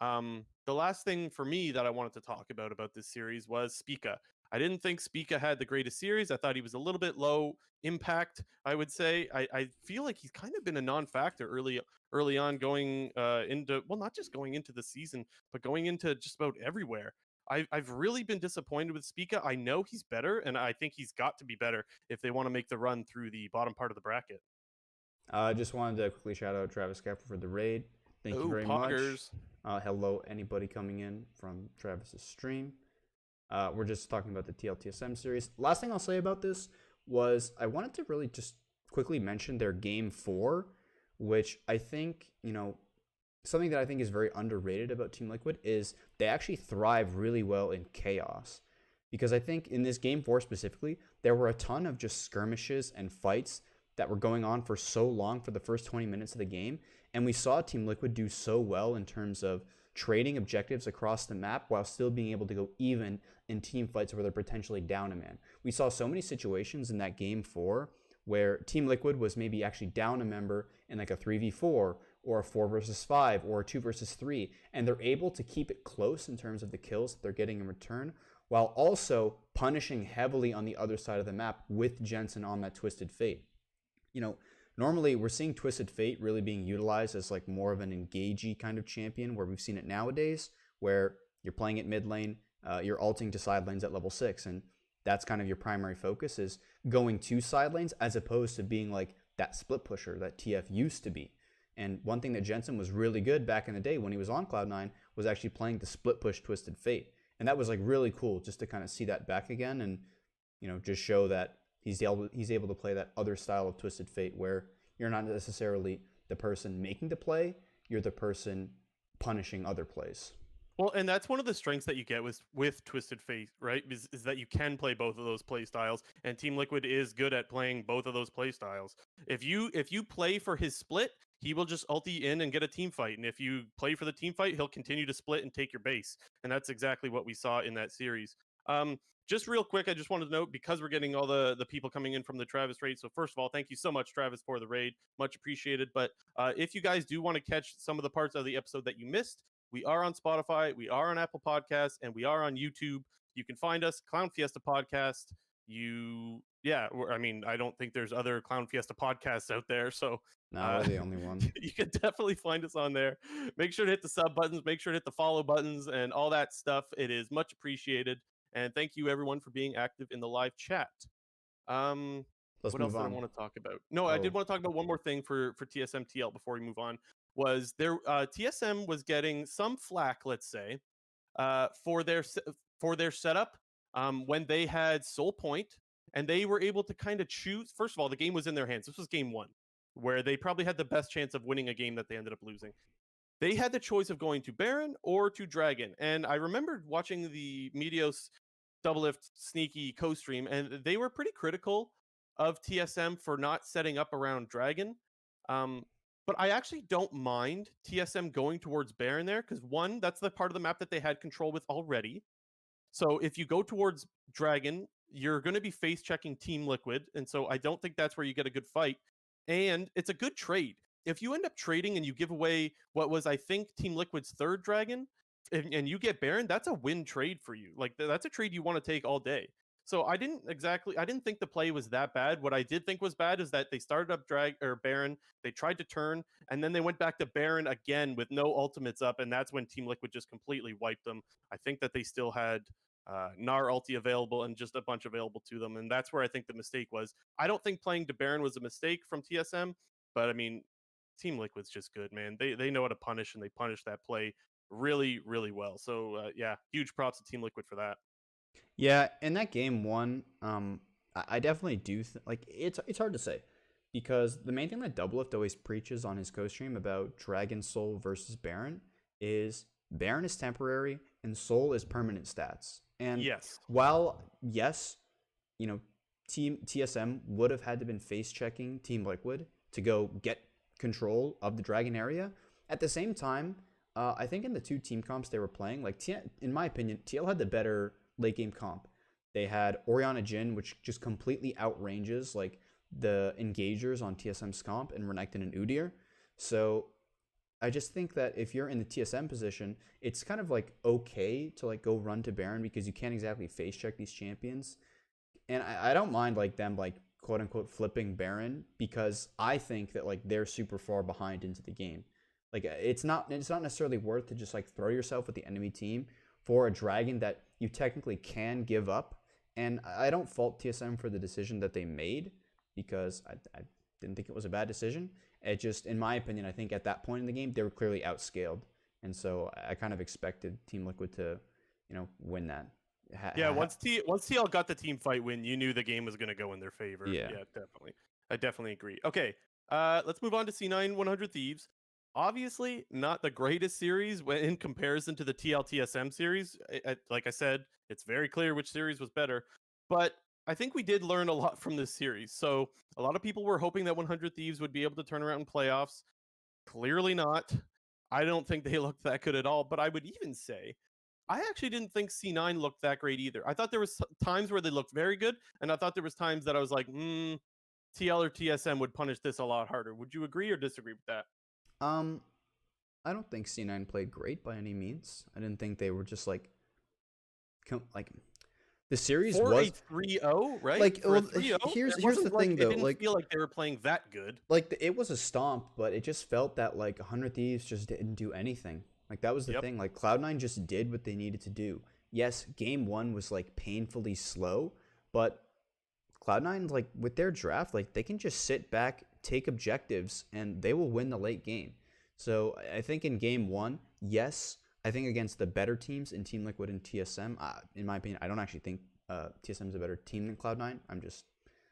The last thing for me that I wanted to talk about this series was Spica. I didn't think Spica had the greatest series. I thought he was a little bit low impact, I would say. I feel like he's kind of been a non-factor early on, going into, well, not just going into the season, but going into just about everywhere. I've really been disappointed with Spica. I know he's better, and I think he's got to be better if they want to make the run through the bottom part of the bracket. I just wanted to quickly shout out Travis Capper for the raid. Thank you Oh, very much. poggers. Hello, anybody coming in from Travis's stream. We're just talking about the TLTSM series. Last thing I'll say about this was I wanted to really just quickly mention their game 4, which I think, something that I think is very underrated about Team Liquid is they actually thrive really well in chaos. Because I think in this game 4 specifically, there were a ton of just skirmishes and fights that were going on for so long for the first 20 minutes of the game. And we saw Team Liquid do so well in terms of trading objectives across the map while still being able to go even in team fights where they're potentially down a man. We saw so many situations in that game 4 where Team Liquid was maybe actually down a member in like a 3v4 or a 4 versus 5 or a 2 versus 3, and they're able to keep it close in terms of the kills that they're getting in return, while also punishing heavily on the other side of the map with Jensen on that Twisted Fate. Normally we're seeing Twisted Fate really being utilized as like more of an engagey kind of champion, where we've seen it nowadays, where you're playing it mid lane, you're ulting to side lanes at level 6, and that's kind of your primary focus, is going to side lanes as opposed to being like that split pusher that TF used to be. And one thing that Jensen was really good back in the day when he was on Cloud9 was actually playing the split push Twisted Fate. And that was like really cool just to kind of see that back again, and just show that he's able to play that other style of Twisted Fate where you're not necessarily the person making the play, you're the person punishing other plays. Well, and that's one of the strengths that you get with Twisted Fate, right? Is that you can play both of those play styles, and Team Liquid is good at playing both of those play styles. If you play for his split, he will just ulti in and get a team fight, and if you play for the team fight, he'll continue to split and take your base, and that's exactly what we saw in that series. Just real quick, I just wanted to note, because we're getting all the people coming in from the Travis raid. So first of all, thank you so much, Travis, for the raid, much appreciated. But if you guys do want to catch some of the parts of the episode that you missed, We are on Spotify, we are on Apple Podcasts, and we are on YouTube. You can find us, Clown Fiesta Podcast. I mean, I don't think there's other Clown Fiesta podcasts out there, so No, we're the only one. you can definitely find us on there. Make sure to hit the sub buttons, make sure to hit the follow buttons, and all that stuff. It is much appreciated. And thank you everyone for being active in the live chat. Let's What else move did I on. want to talk about? No, I did Oh, want to talk about one more thing for TSM TL before we move on. Was there TSM was getting some flack, let's say, for their setup when they had Soul Point and they were able to kind of choose. First of all, the game was in their hands. This was game one, where they probably had the best chance of winning a game that they ended up losing. They had the choice of going to Baron or to Dragon, and I remembered watching the Meteos Doublelift Sneaky co-stream, and they were pretty critical of TSM for not setting up around Dragon. But I actually don't mind TSM going towards Baron there, because one, that's the part of the map that they had control with already. So if you go towards Dragon, you're going to be face checking Team Liquid, and so I don't think that's where you get a good fight. And it's a good trade. If you end up trading and you give away what was, I think, Team Liquid's third Dragon, and you get Baron, that's a win trade for you. Like that's a trade you want to take all day. So I didn't think the play was that bad. What I did think was bad is that they started up Baron, they tried to turn, and then they went back to Baron again with no ultimates up, and that's when Team Liquid just completely wiped them. I think that they still had Gnar ulti available and just a bunch available to them, and that's where I think the mistake was. I don't think playing to Baron was a mistake from TSM, but I mean, Team Liquid's just good, man. They know how to punish, and they punish that play really, really well. So yeah, huge props to Team Liquid for that. yeah. In that game one, I definitely do like it's hard to say because the main thing that Doublelift always preaches on his co-stream about Dragon Soul versus Baron is Baron is temporary and Soul is permanent stats. And Yes. while yes, you know, Team TSM would have had to been face checking Team Liquid to go get control of the Dragon area. At the same time, I think in the two team comps they were playing, like in my opinion, TL had the better late game comp. They had Orianna Jhin, which just completely outranges like the engagers on TSM's comp and Renekton and Udyr. So I just think that if you're in the TSM position, it's kind of like okay to like go run to Baron because you can't exactly face check these champions. And I don't mind like them like quote unquote flipping Baron because I think that like they're super far behind into the game. Like it's not necessarily worth to just like throw yourself at the enemy team for a dragon that you technically can give up. And I don't fault TSM for the decision that they made because I didn't think it was a bad decision. It just, in my opinion, I think at that point in the game they were clearly outscaled, and so I kind of expected Team Liquid to, win that. Yeah, once TL got the team fight win, you knew the game was going to go in their favor. Yeah. Yeah, definitely. I definitely agree. Okay, let's move on to C9 100 Thieves. Obviously, not the greatest series in comparison to the TL-TSM series. Like I said, it's very clear which series was better. But I think we did learn a lot from this series. So a lot of people were hoping that 100 Thieves would be able to turn around in playoffs. Clearly not. I don't think they looked that good at all. But I would even say I actually didn't think C9 looked that great either. I thought there was times where they looked very good, and I thought there was times that I was like, TL or TSM would punish this a lot harder. Would you agree or disagree with that? I don't think C9 played great by any means. I didn't think they were just like the series was 3-0, right? like For a well, 3-0, here's it the wasn't like, thing it though, didn't like feel like they were playing that good. like it was a stomp, but it just felt that like 100 Thieves just didn't do anything. Like that was the thing. Like Cloud9 just did what they needed to do. Yes, game one was like painfully slow, but Cloud9 like with their draft, like they can just sit back, take objectives, and they will win the late game. So I think in game one, yes, I think against the better teams in Team Liquid and TSM, in my opinion, I don't actually think TSM is a better team than Cloud9. I'm just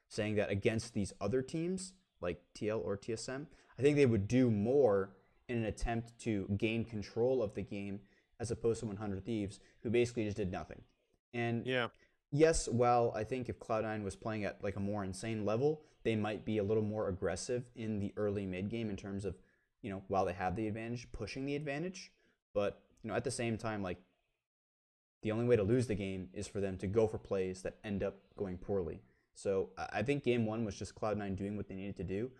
saying that against these other teams like TL or TSM, I think they would do more in an attempt to gain control of the game as opposed to 100 Thieves, who basically just did nothing. And yes, while I think if Cloud9 was playing at like a more insane level, they might be a little more aggressive in the early mid game in terms of, while they have the advantage, pushing the advantage. But, at the same time, like the only way to lose the game is for them to go for plays that end up going poorly. So I think game one was just Cloud9 doing what they needed to do.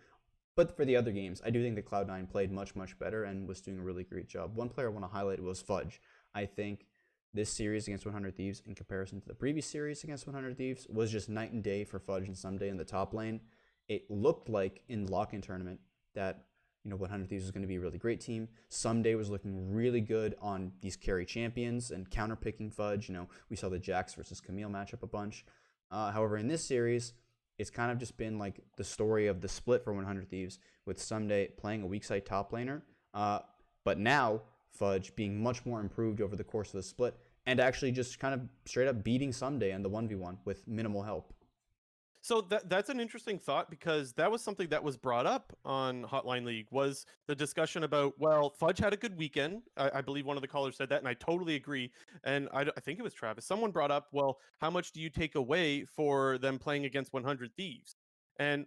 But for the other games, I do think that Cloud9 played much, much better and was doing a really great job. One player I want to highlight was Fudge. I think this series against 100 Thieves, in comparison to the previous series against 100 Thieves, was just night and day for Fudge and Someday in the top lane. It looked like in the lock-in tournament that 100 Thieves was going to be a really great team. Someday was looking really good on these carry champions and counter-picking Fudge. We saw the Jax versus Camille matchup a bunch. However, in this series, it's kind of just been like the story of the split for 100 Thieves, with Someday playing a weak side top laner, but now Fudge being much more improved over the course of the split and actually just kind of straight up beating Someday in the 1v1 with minimal help. So that's an interesting thought, because that was something that was brought up on Hotline League, was the discussion about, well, Fudge had a good weekend. I believe one of the callers said that, and I totally agree. And I think it was Travis. Someone brought up, well, how much do you take away for them playing against 100 Thieves? And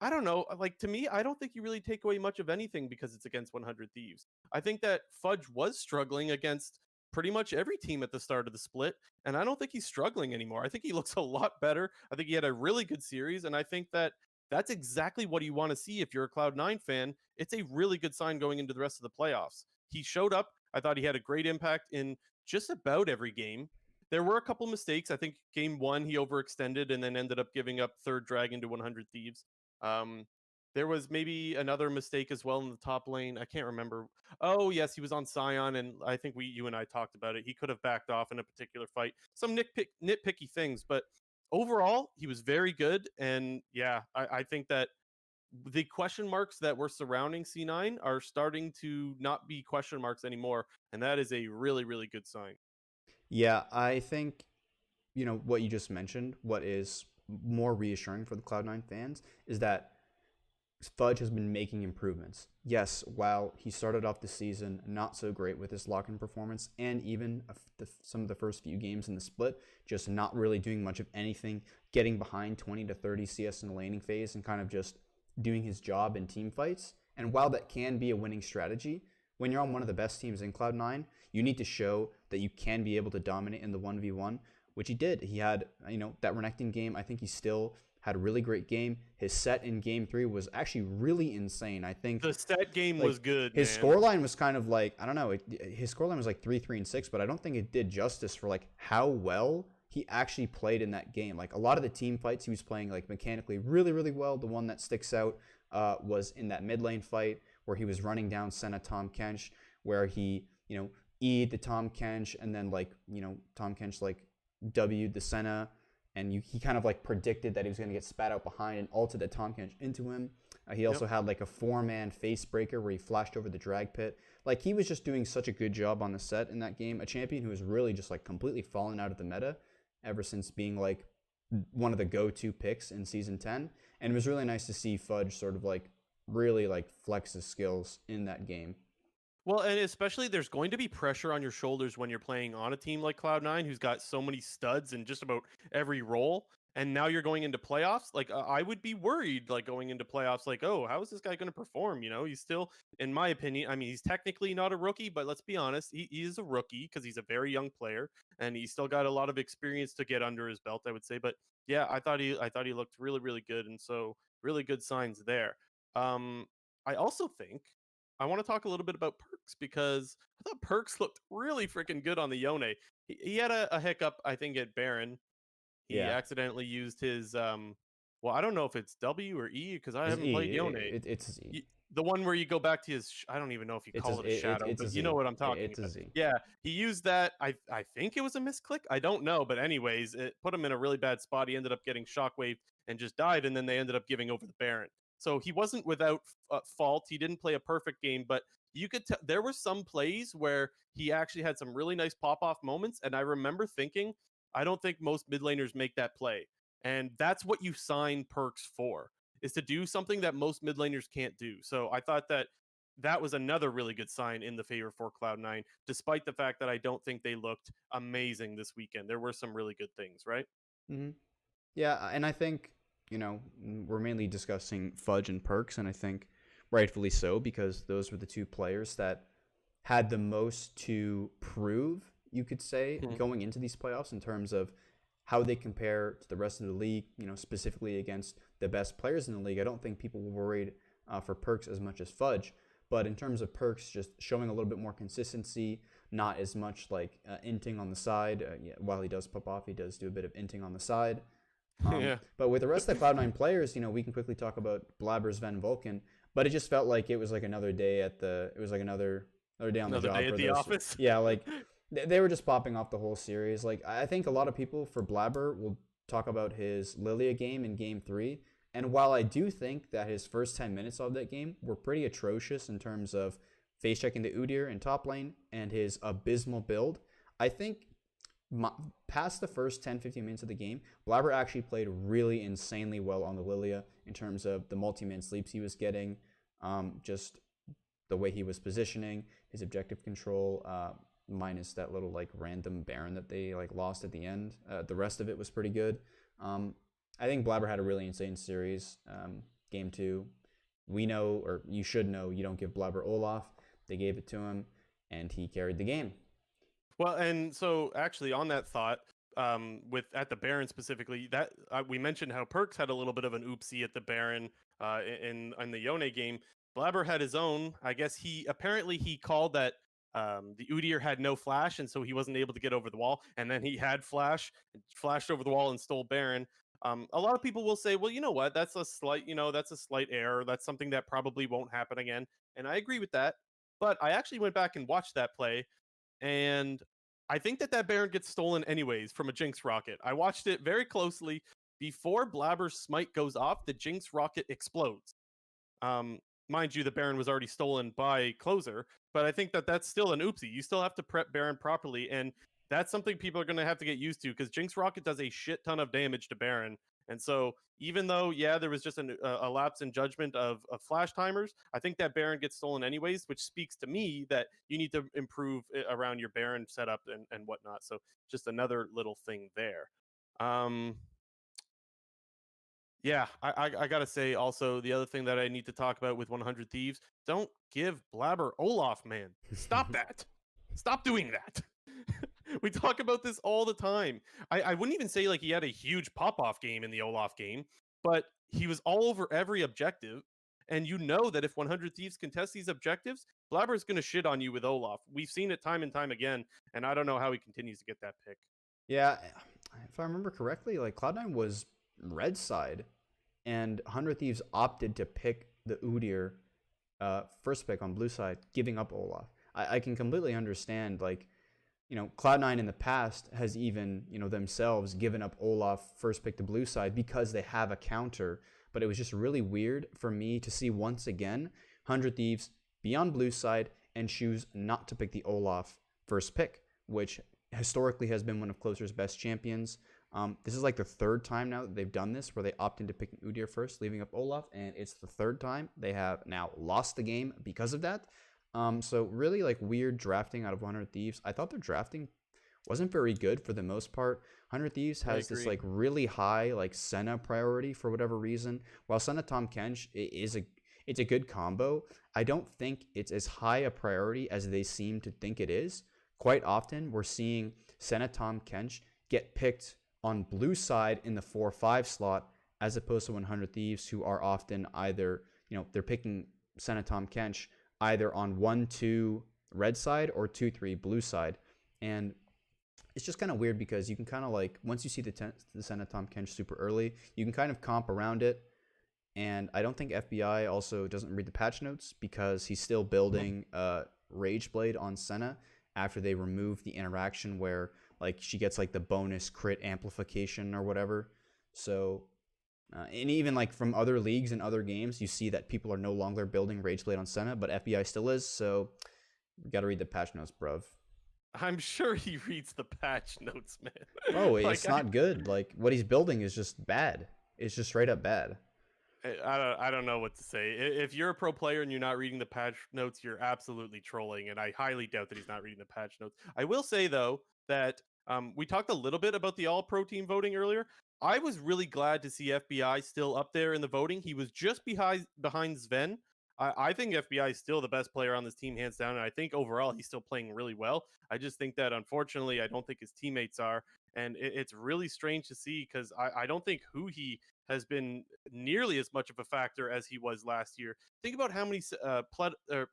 I don't know, like, to me, I don't think you really take away much of anything because it's against 100 Thieves. I think that Fudge was struggling against pretty much every team at the start of the split, and I don't think he's struggling anymore. I think he looks a lot better. I think he had a really good series, and I think that that's exactly what you want to see if you're a Cloud9 fan. It's a really good sign going into the rest of the playoffs. He showed up. I thought he had a great impact in just about every game. There were a couple mistakes. I think game 1 he overextended and then ended up giving up third dragon to 100 Thieves. Um, there was maybe another mistake as well in the top lane. I can't remember. Oh, yes, he was on Scion, and I think you and I talked about it. He could have backed off in a particular fight. Some nitpicky things, but overall, he was very good. And yeah, I think that the question marks that were surrounding C9 are starting to not be question marks anymore, and that is a really, really good sign. Yeah, I think, what you just mentioned, what is more reassuring for the Cloud9 fans is that Fudge has been making improvements. Yes, while he started off the season not so great with his lock-in performance, and even some of the first few games in the split, just not really doing much of anything, getting behind 20 to 30 CS in the laning phase and kind of just doing his job in team fights. And while that can be a winning strategy, when you're on one of the best teams in Cloud9, you need to show that you can be able to dominate in the 1v1, which he did. He had, that Renekton game. I think he still had a really great game. His set in game 3 was actually really insane. I think the set game was good. His scoreline was kind of like, I don't know, his scoreline was like 3-3-6, but I don't think it did justice for like how well he actually played in that game. Like a lot of the team fights he was playing like mechanically really, really well. The one that sticks out was in that mid lane fight where he was running down Senna Tom Kench, where he, E'd the Tom Kench, and then Tom Kench W'd the Senna, and he kind of predicted that he was going to get spat out behind and ulted the Tom Kench into him. He also had a 4-man face breaker where he flashed over the drag pit. He was just doing such a good job on the set in that game. A champion who has really just completely fallen out of the meta ever since being one of the go-to picks in season 10. And it was really nice to see Fudge sort of really flex his skills in that game. Well, and especially there's going to be pressure on your shoulders when you're playing on a team like Cloud9, who's got so many studs in just about every role. And now you're going into playoffs. I would be worried, going into playoffs, oh, how is this guy going to perform? He's still, in my opinion, I mean, he's technically not a rookie, but let's be honest, he is a rookie because he's a very young player, and he's still got a lot of experience to get under his belt, I would say. But yeah, I thought he looked really, really good, and so really good signs there. I also think I want to talk a little bit about Perks, because I thought Perks looked really freaking good on the Yone. He had a hiccup, I think, at Baron. He accidentally used his well, I don't know if it's W or E because I haven't played Yone. It's Z. The one where you go back to his I don't even know if you call it a shadow, but you know what I'm talking about. Yeah, he used that. I think it was a misclick. I don't know, but anyways, it put him in a really bad spot. He ended up getting shockwaved and just died, and then they ended up giving over the Baron. So he wasn't without fault. He didn't play a perfect game, but you could tell there were some plays where he actually had some really nice pop-off moments, and I remember thinking, I don't think most mid laners make that play. And that's what you sign Perks for, is to do something that most mid laners can't do. So I thought that was another really good sign in the favor for Cloud9, despite the fact that I don't think they looked amazing this weekend. There were some really good things, right? Mm-hmm. Yeah, and I think, we're mainly discussing Fudge and Perks, and I think rightfully so, because those were the two players that had the most to prove, you could say, going into these playoffs in terms of how they compare to the rest of the league, specifically against the best players in the league. I don't think people were worried for Perks as much as Fudge. But in terms of Perks, just showing a little bit more consistency, not as much like inting on the side. Yeah, while he does Popoff, he does do a bit of inting on the side. Yeah. But with the rest of the Cloud9 players, we can quickly talk about Blabber, Sven, Vulcan. But it just felt like it was like another day at the. It was like another day on the job Day for at the those. office. Yeah, like they were just popping off the whole series. Like I think a lot of people for Blabber will talk about his Lilia game in Game 3. And while I do think that his first 10 minutes of that game were pretty atrocious in terms of face checking the Udyr in top lane and his abysmal build, I think past the first 10-15 minutes of the game, Blabber actually played really insanely well on the Lilia in terms of the multi-man sleeps he was getting, just the way he was positioning, his objective control, minus that little like random Baron that they like lost at the end. The rest of it was pretty good. I think Blabber had a really insane series. Game 2, we know, or you should know, you don't give Blabber Olaf. They gave it to him, and he carried the game. Well, and so actually on that thought, with at the Baron specifically, that we mentioned how Perks had a little bit of an oopsie at the Baron in the Yone game. Blabber had his own. I guess he called that the Udyr had no flash, and so he wasn't able to get over the wall. And then he had flashed over the wall and stole Baron. A lot of people will say, well, you know what? That's a slight error. That's something that probably won't happen again. And I agree with that. But I actually went back and watched that play, and I think that Baron gets stolen anyways from a Jinx rocket. I watched it very closely. Before Blabber's smite goes off, the Jinx rocket explodes. Mind you, the Baron was already stolen by Closer, but I think that's still an oopsie. You still have to prep Baron properly, and that's something people are going to have to get used to, because Jinx rocket does a shit ton of damage to Baron. And so even though, yeah, there was just a lapse in judgment of flash timers, I think that Baron gets stolen anyways, which speaks to me that you need to improve around your Baron setup and whatnot. So just another little thing there. Yeah, I gotta say also, the other thing that I need to talk about with 100 Thieves, don't give Blabber Olaf, man. Stop that. Stop doing that. We talk about this all the time. I wouldn't even say like he had a huge pop-off game in the Olaf game, but he was all over every objective. And you know that if 100 Thieves contest these objectives, Blabber is going to shit on you with Olaf. We've seen it time and time again, and I don't know how he continues to get that pick. Yeah, if I remember correctly, like Cloud9 was red side, and 100 Thieves opted to pick the Udyr first pick on blue side, giving up Olaf. I can completely understand, like, Cloud9 in the past has even, themselves given up Olaf first pick to blue side because they have a counter. But it was just really weird for me to see once again 100 Thieves be on blue side and choose not to pick the Olaf first pick, which historically has been one of Closer's best champions. This is like the third time now that they've done this, where they opt into picking Udyr first, leaving up Olaf, and it's the third time they have now lost the game because of that. So really like weird drafting out of 100 Thieves. I thought their drafting wasn't very good for the most part. 100 Thieves has this like really high like Senna priority for whatever reason. While Senna Tahm Kench it's a good combo, I don't think it's as high a priority as they seem to think it is. Quite often we're seeing Senna Tahm Kench get picked on blue side in the 4-5 slot, as opposed to 100 Thieves, who are often either, they're picking Senna Tahm Kench either on 1-2 red side or 2-3 blue side. And it's just kind of weird because you can kind of like, once you see the Senna Tahm Kench super early, you can kind of comp around it. And I don't think FBI also doesn't read the patch notes, because he's still building Rage Blade on Senna after they remove the interaction where like she gets like the bonus crit amplification or whatever. So and even like from other leagues and other games, you see that people are no longer building Rage Blade on Senna, but FBI still is. So you got to read the patch notes, bruv. I'm sure he reads the patch notes, man. Oh, it's not good. Like what he's building is just bad. It's just straight up bad. I don't know what to say. If you're a pro player and you're not reading the patch notes, you're absolutely trolling, and I highly doubt that he's not reading the patch notes. I will say though that we talked a little bit about the all-pro team voting earlier. I was really glad to see FBI still up there in the voting. He was just behind Sven. I think FBI is still the best player on this team, hands down, and I think overall he's still playing really well. I just think that, unfortunately, I don't think his teammates are. And it's really strange to see because I don't think Huhi has been nearly as much of a factor as he was last year. Think about how many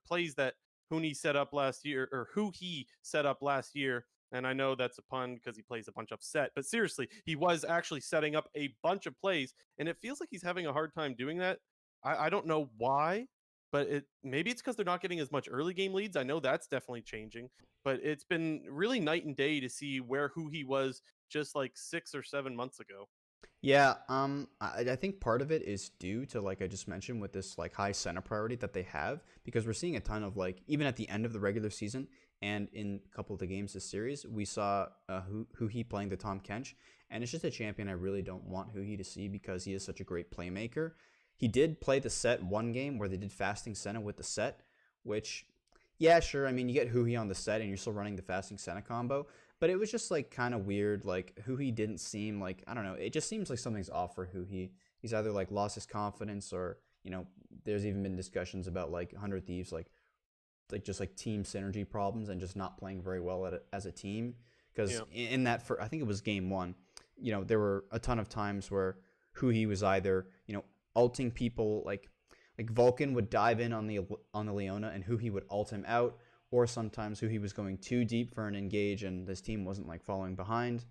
plays that Huni set up last year, or who he set up last year. And I know that's a pun because he plays a bunch of set, but seriously, he was actually setting up a bunch of plays, and it feels like he's having a hard time doing that. I don't know why, but maybe it's because they're not getting as much early game leads. I know that's definitely changing, but it's been really night and day to see where who he was just like 6 or 7 months ago. Yeah, I think part of it is due to, like I just mentioned, with this like high center priority that they have, because we're seeing a ton of, like, even at the end of the regular season and in a couple of the games this series, we saw who he playing the Tom Kench, and it's just a champion I really don't want who he to see because he is such a great playmaker. He did play the set one game where they did fasting Senna with the set, which, yeah, sure. I mean, you get Huhi on the set and you're still running the fasting Senna combo, but it was just like kind of weird. Like Huhi didn't seem like, I don't know. It just seems like something's off for Huhi. He's either like lost his confidence, or there's even been discussions about like 100 Thieves, like just like team synergy problems and just not playing very well as a team. Because Yeah. in that, for I think it was game one, there were a ton of times where Huhi was either ulting people, like Vulcan would dive in on the Leona and Huhi would ult him out, or sometimes Huhi was going too deep for an engage and this team wasn't like following behind.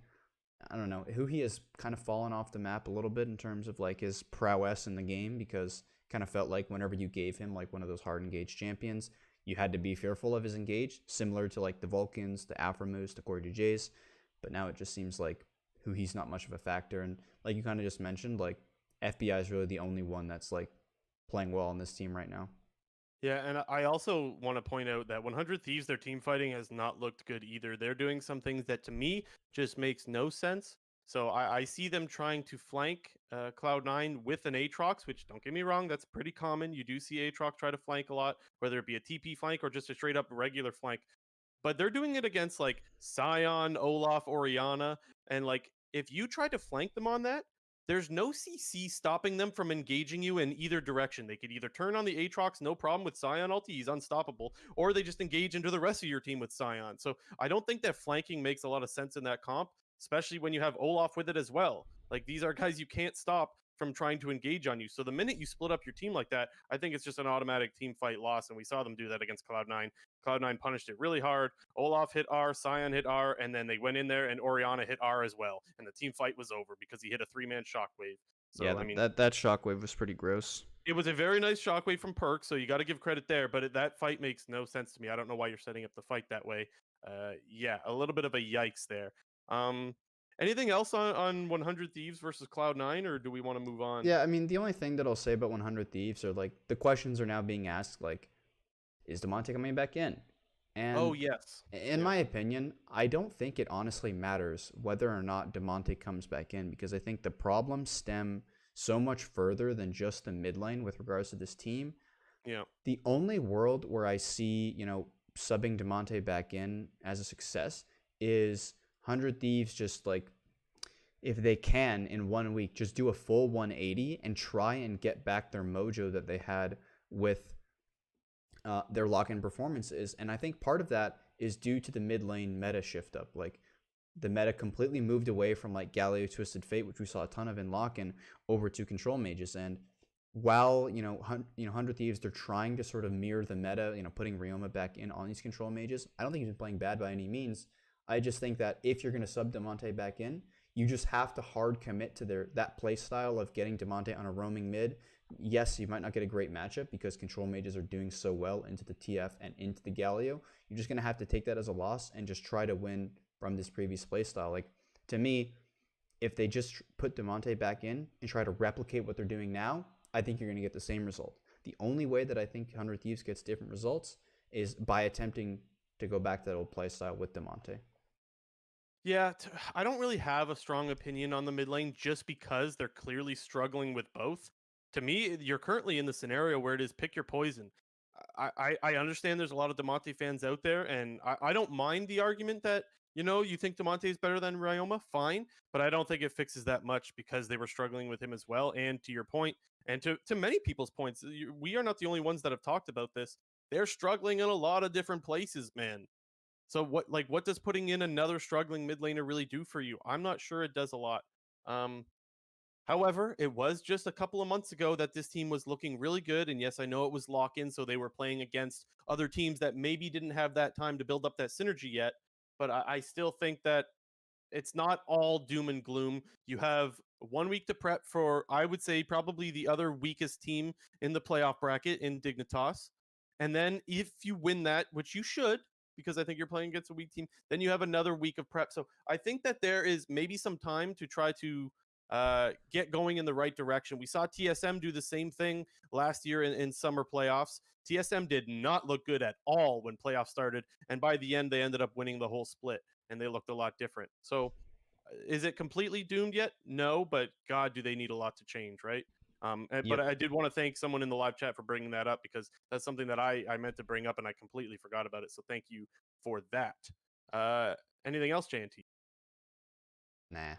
I don't know. Huhi has kind of fallen off the map a little bit in terms of like his prowess in the game, because kind of felt like whenever you gave him like one of those hard engage champions, you had to be fearful of his engage, similar to like the Vulcans, the Aframos, the Corey Jays. But now it just seems like Huhi's not much of a factor. And like you kind of just mentioned, like FBI is really the only one that's like playing well on this team right now. Yeah, and I also want to point out that 100 Thieves, their team fighting has not looked good either. They're doing some things that to me just makes no sense. So I see them trying to flank Cloud9 with an Aatrox, which, don't get me wrong, that's pretty common. You do see Aatrox try to flank a lot, whether it be a TP flank or just a straight up regular flank. But they're doing it against like Sion, Olaf, Oriana, and like if you try to flank them on that, there's no CC stopping them from engaging you in either direction. They could either turn on the Aatrox, no problem with Sion ulti, he's unstoppable, or they just engage into the rest of your team with Sion. So I don't think that flanking makes a lot of sense in that comp, especially when you have Olaf with it as well. Like these are guys you can't stop from trying to engage on you. So the minute you split up your team like that, I think it's just an automatic team fight loss. And we saw them do that against Cloud9. Cloud9 punished it really hard. Olaf hit R, Sion hit R, and then they went in there and Oriana hit R as well. And the team fight was over because he hit a 3-man shockwave. Yeah, So, I mean, that shockwave was pretty gross. it was a very nice shockwave from Perk, so you got to give credit there, but that fight makes no sense to me. I don't know why you're setting up the fight that way. Yeah, a little bit of a yikes there. Um, Anything else on 100 Thieves versus Cloud9, or do we want to move on? Yeah, I mean, the only thing that I'll say about 100 Thieves are like the questions are now being asked, like, is Demonte coming back in? Oh, And yes. in Yeah. my opinion, I don't think it honestly matters whether or not Demonte comes back in, because I think the problems stem so much further than just the mid lane with regards to this team. Yeah. The only world where I see, subbing Demonte back in as a success is 100 Thieves just like, if they can in 1 week, just do a full 180 and try and get back their mojo that they had with their lock-in performances. And I think part of that is due to the mid lane meta shift up. Like the meta completely moved away from like Galio Twisted Fate, which we saw a ton of in lock-in, over to control mages. And while 100 Thieves, they're trying to sort of mirror the meta, putting Ryoma back in on these control mages. I don't think he's been playing bad by any means. I just think that if you're going to sub Demonte back in, you just have to hard commit to that play style of getting Demonte on a roaming mid. Yes, you might not get a great matchup because control mages are doing so well into the TF and into the Galio. You're just going to have to take that as a loss and just try to win from this previous play style. Like, to me, if they just put Demonte back in and try to replicate what they're doing now, I think you're going to get the same result. The only way that I think 100 Thieves gets different results is by attempting to go back to that old play style with Demonte. Yeah, I don't really have a strong opinion on the mid lane just because they're clearly struggling with both. To me, you're currently in the scenario where it is pick your poison. I understand there's a lot of Demonte fans out there, and I don't mind the argument that, you think Demonte is better than Ryoma, fine, but I don't think it fixes that much because they were struggling with him as well. And to your point, and to many people's points, we are not the only ones that have talked about this. They're struggling in a lot of different places, man. So what does putting in another struggling mid laner really do for you? I'm not sure it does a lot. Um, However, it was just a couple of months ago that this team was looking really good. And yes, I know it was lock in, so they were playing against other teams that maybe didn't have that time to build up that synergy yet. But I still think that it's not all doom and gloom. You have 1 week to prep for, I would say, probably the other weakest team in the playoff bracket in Dignitas. And then if you win that, which you should, because I think you're playing against a weak team, then you have another week of prep. So I think that there is maybe some time to try to get going in the right direction. We saw TSM do the same thing last year in summer playoffs. TSM did not look good at all when playoffs started. And by the end, they ended up winning the whole split and they looked a lot different. So is it completely doomed yet? No, but God, do they need a lot to change, right? But Yep. I did want to thank someone in the live chat for bringing that up because that's something that I meant to bring up and I completely forgot about it. So thank you for that. Uh, Anything else, JNT? Nah.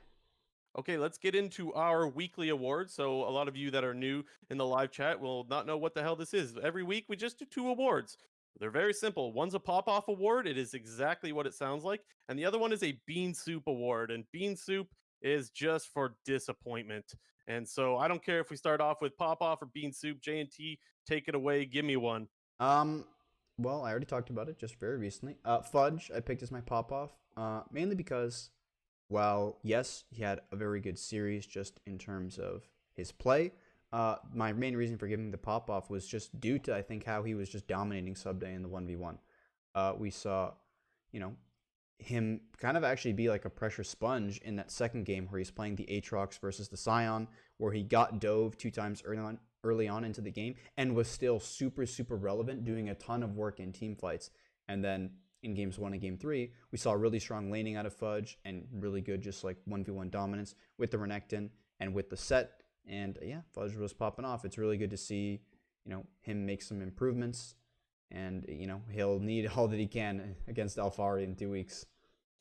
Okay, let's get into our weekly awards. So, a lot of you that are new in the live chat will not know what the hell this is. Every week, we just do two awards. They're very simple. One's a Popoff award. It is exactly what it sounds like. And the other one is a Beansoup award. And Beansoup is just for disappointment. And so, I don't care if we start off with Popoff or Beansoup. J&T, take it away. Give me one. Um, well, I already talked about it just very recently. Fudge, I picked as my pop off, mainly because, while yes, he had a very good series just in terms of his play. My main reason for giving the pop off was just due to I think how he was just dominating Subday in the 1v1. We saw, you know, him kind of actually be like a pressure sponge in that second game where he's playing the Aatrox versus the Scion, where he got dove 2 times early on into the game and was still super relevant, doing a ton of work in team fights. And then in games 1 and game 3, we saw really strong laning out of Fudge and really good just like 1v1 dominance with the Renekton and with the set. And yeah, Fudge was popping off. It's really good to see, him make some improvements. And, he'll need all that he can against Alfari in 2 weeks.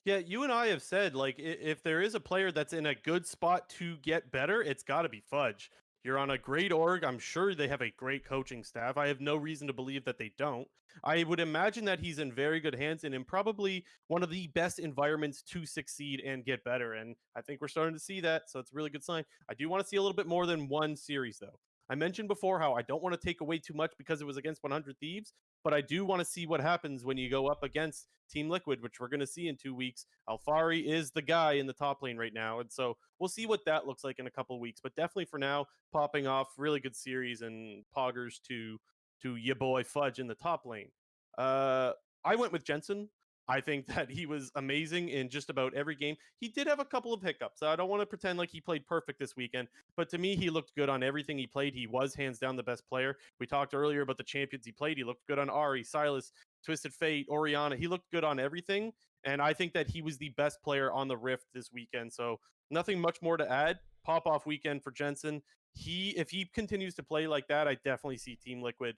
Yeah, you and I have said, like, if there is a player that's in a good spot to get better, it's got to be Fudge. You're on a great org. I'm sure they have a great coaching staff. I have no reason to believe that they don't. I would imagine that he's in very good hands and in probably one of the best environments to succeed and get better. And I think we're starting to see that. So it's a really good sign. I do want to see a little bit more than one series, though. I mentioned before how I don't want to take away too much because it was against 100 Thieves, but I do want to see what happens when you go up against Team Liquid, which we're going to see in 2 weeks. Alfari is the guy in the top lane right now. And so we'll see what that looks like in a couple of weeks. But definitely for now, popping off really good series and poggers to ya boy Fudge in the top lane. Uh, I went with Jensen. I think that he was amazing in just about every game. He did have a couple of hiccups. I don't want to pretend like he played perfect this weekend, but to me, he looked good on everything he played. He was hands down the best player. We talked earlier about the champions he played. He looked good on Ari, Silas, Twisted Fate, Oriana. He looked good on everything. And I think that he was the best player on the Rift this weekend. So nothing much more to add. Pop off weekend for Jensen. If he continues to play like that, I definitely see Team Liquid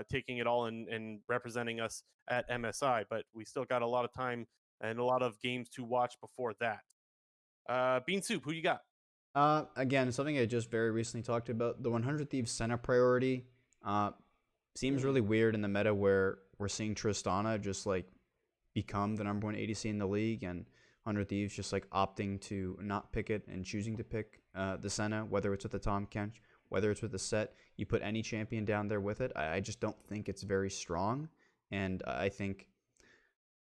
taking it all and representing us at MSI. But we still got a lot of time and a lot of games to watch before that. Bean Soup, who you got? Again, something I just very recently talked about. The 100 Thieves Senna priority seems really weird in the meta where we're seeing Tristana just like become the #1 ADC in the league, and 100 Thieves just like opting to not pick it and choosing to pick the Senna, whether it's with the Tahm Kench, whether it's with the set. You put any champion down there with it. I just don't think it's very strong, and I think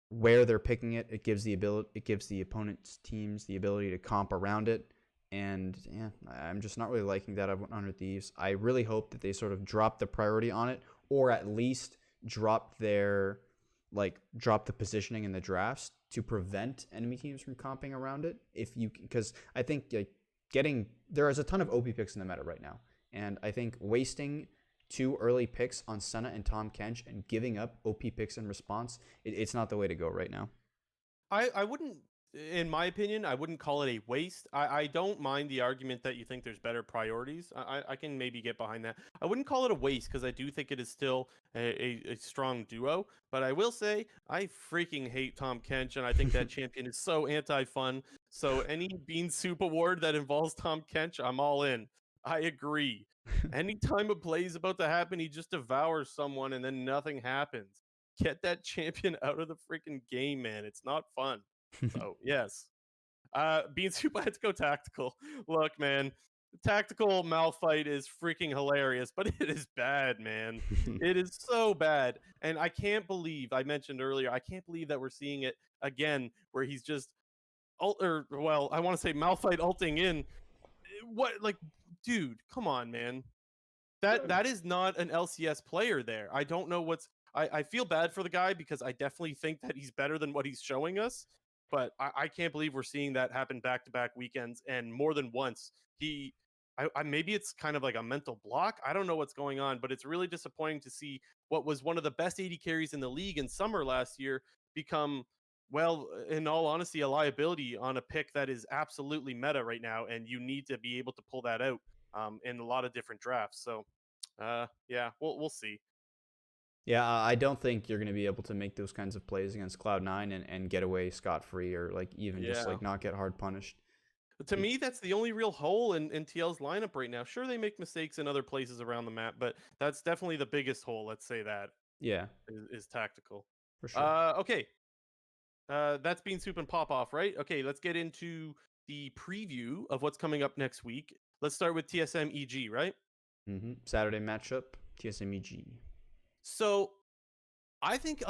where they're picking it, it gives the opponent's teams the ability to comp around it. And yeah, I'm just not really liking that of 100 Thieves. I really hope that they sort of drop the priority on it, or at least drop the positioning in the drafts to prevent enemy teams from comping around it. Because I think there is a ton of OP picks in the meta right now, and I think wasting 2 early picks on Senna and Tahm Kench and giving up OP picks in response, it's not the way to go right now. I wouldn't, in my opinion, I wouldn't call it a waste. I don't mind the argument that you think there's better priorities. I can maybe get behind that. I wouldn't call it a waste because I do think it is still a strong duo. But I will say I freaking hate Tahm Kench, and I think that champion is so anti-fun. So any Bean Soup award that involves Tahm Kench, I'm all in. I agree. Anytime a play is about to happen, he just devours someone and then nothing happens. Get that champion out of the freaking game, man. It's not fun. So yes. Beansoup, I had to go tactical. Look, man, tactical Malphite is freaking hilarious, but it is bad, man. It is so bad. And I can't believe, I mentioned earlier, I can't believe that we're seeing it again, where he's just I want to say Malphite ulting in. What, like, dude, come on, man. That is not an LCS player there. I don't know I feel bad for the guy because I definitely think that he's better than what he's showing us. But I can't believe we're seeing that happen back to back weekends and more than once. Maybe it's kind of like a mental block. I don't know what's going on, but it's really disappointing to see what was one of the best AD carries in the league in summer last year become, well, in all honesty, a liability on a pick that is absolutely meta right now, and you need to be able to pull that out in a lot of different drafts. So, yeah, we'll see. Yeah, I don't think you're going to be able to make those kinds of plays against Cloud9 and get away scot-free, or like even just Yeah. like not get hard punished. To me, that's the only real hole in TL's lineup right now. Sure, they make mistakes in other places around the map, but that's definitely the biggest hole. Let's say that Yeah, is tactical. for sure. Okay. That's Beansoup and Popoff, right? Okay, let's get into the preview of what's coming up next week. Let's start with TSM EG, right? Saturday matchup, TSMEG. So I think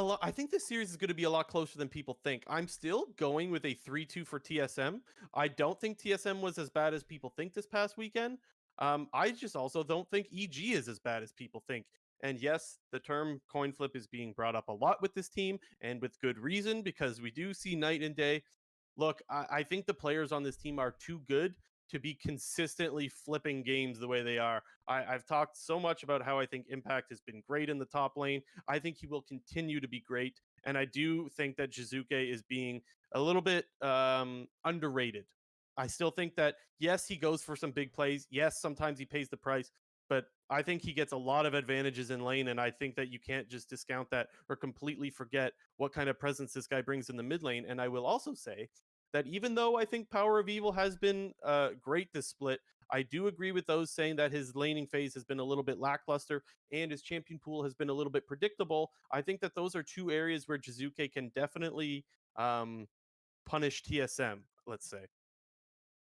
this series is going to be a lot closer than people think. I'm still going with a 3-2 for TSM. I don't think TSM was as bad as people think this past weekend. I just also don't think EG is as bad as people think. And yes, the term coin flip is being brought up a lot with this team, and with good reason, because we do see night and day. Look, I think the players on this team are too good to be consistently flipping games the way they are. I've talked so much about how I think Impact has been great in the top lane. I think he will continue to be great. And I do think that Jizuke is being a little bit underrated. I still think that, yes, he goes for some big plays. Yes, sometimes he pays the price. But I think he gets a lot of advantages in lane. And I think that you can't just discount that or completely forget what kind of presence this guy brings in the mid lane. And I will also say that even though I think Power of Evil has been great this split, I do agree with those saying that his laning phase has been a little bit lackluster and his champion pool has been a little bit predictable. I think that those are two areas where Jizuke can definitely punish TSM, let's say.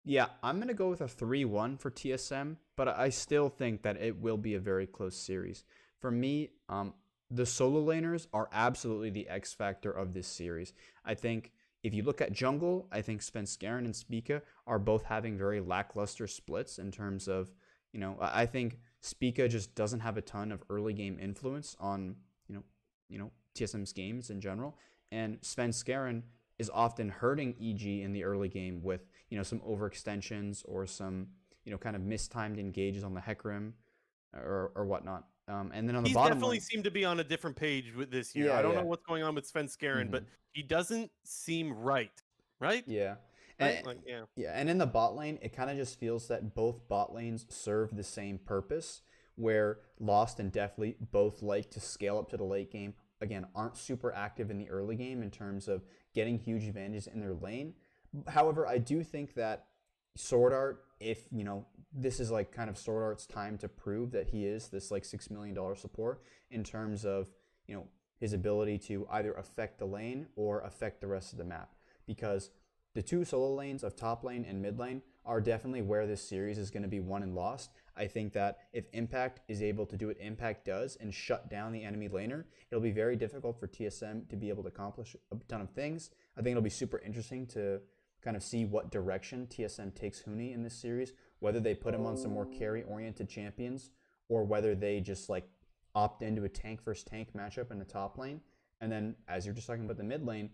Yeah, I'm going to go with a 3-1 for TSM, but I still think that it will be a very close series. For me, the solo laners are absolutely the X factor of this series. I think if you look at jungle, I think Svenskeren and Spica are both having very lackluster splits in terms of, I think Spica just doesn't have a ton of early game influence on, TSM's games in general. And Svenskeren is often hurting EG in the early game with, some overextensions or some, kind of mistimed engages on the Hecarim or whatnot. And then on the He's bottom definitely lane, seemed to be on a different page with this year. yeah, I don't know yeah. what's going on with Svenskeren, but he doesn't seem right. Right? Yeah. Right? And Like, yeah. yeah, and in the bot lane, it kind of just feels that both bot lanes serve the same purpose, where Lost and Deathly both like to scale up to the late game. Again, aren't super active in the early game in terms of getting huge advantages in their lane. However, I do think that Sword Art, if this is like kind of Sword Art's time to prove that he is this like $6 million support in terms of his ability to either affect the lane or affect the rest of the map, because the two solo lanes of top lane and mid lane are definitely where this series is going to be won and lost. I think that if Impact is able to do what Impact does and shut down the enemy laner, it'll be very difficult for TSM to be able to accomplish a ton of things. I think it'll be super interesting to kind of see what direction TSM takes Huni in this series, whether they put him on some more carry-oriented champions or whether they just like opt into a tank versus tank matchup in the top lane. And then, as you're just talking about the mid lane,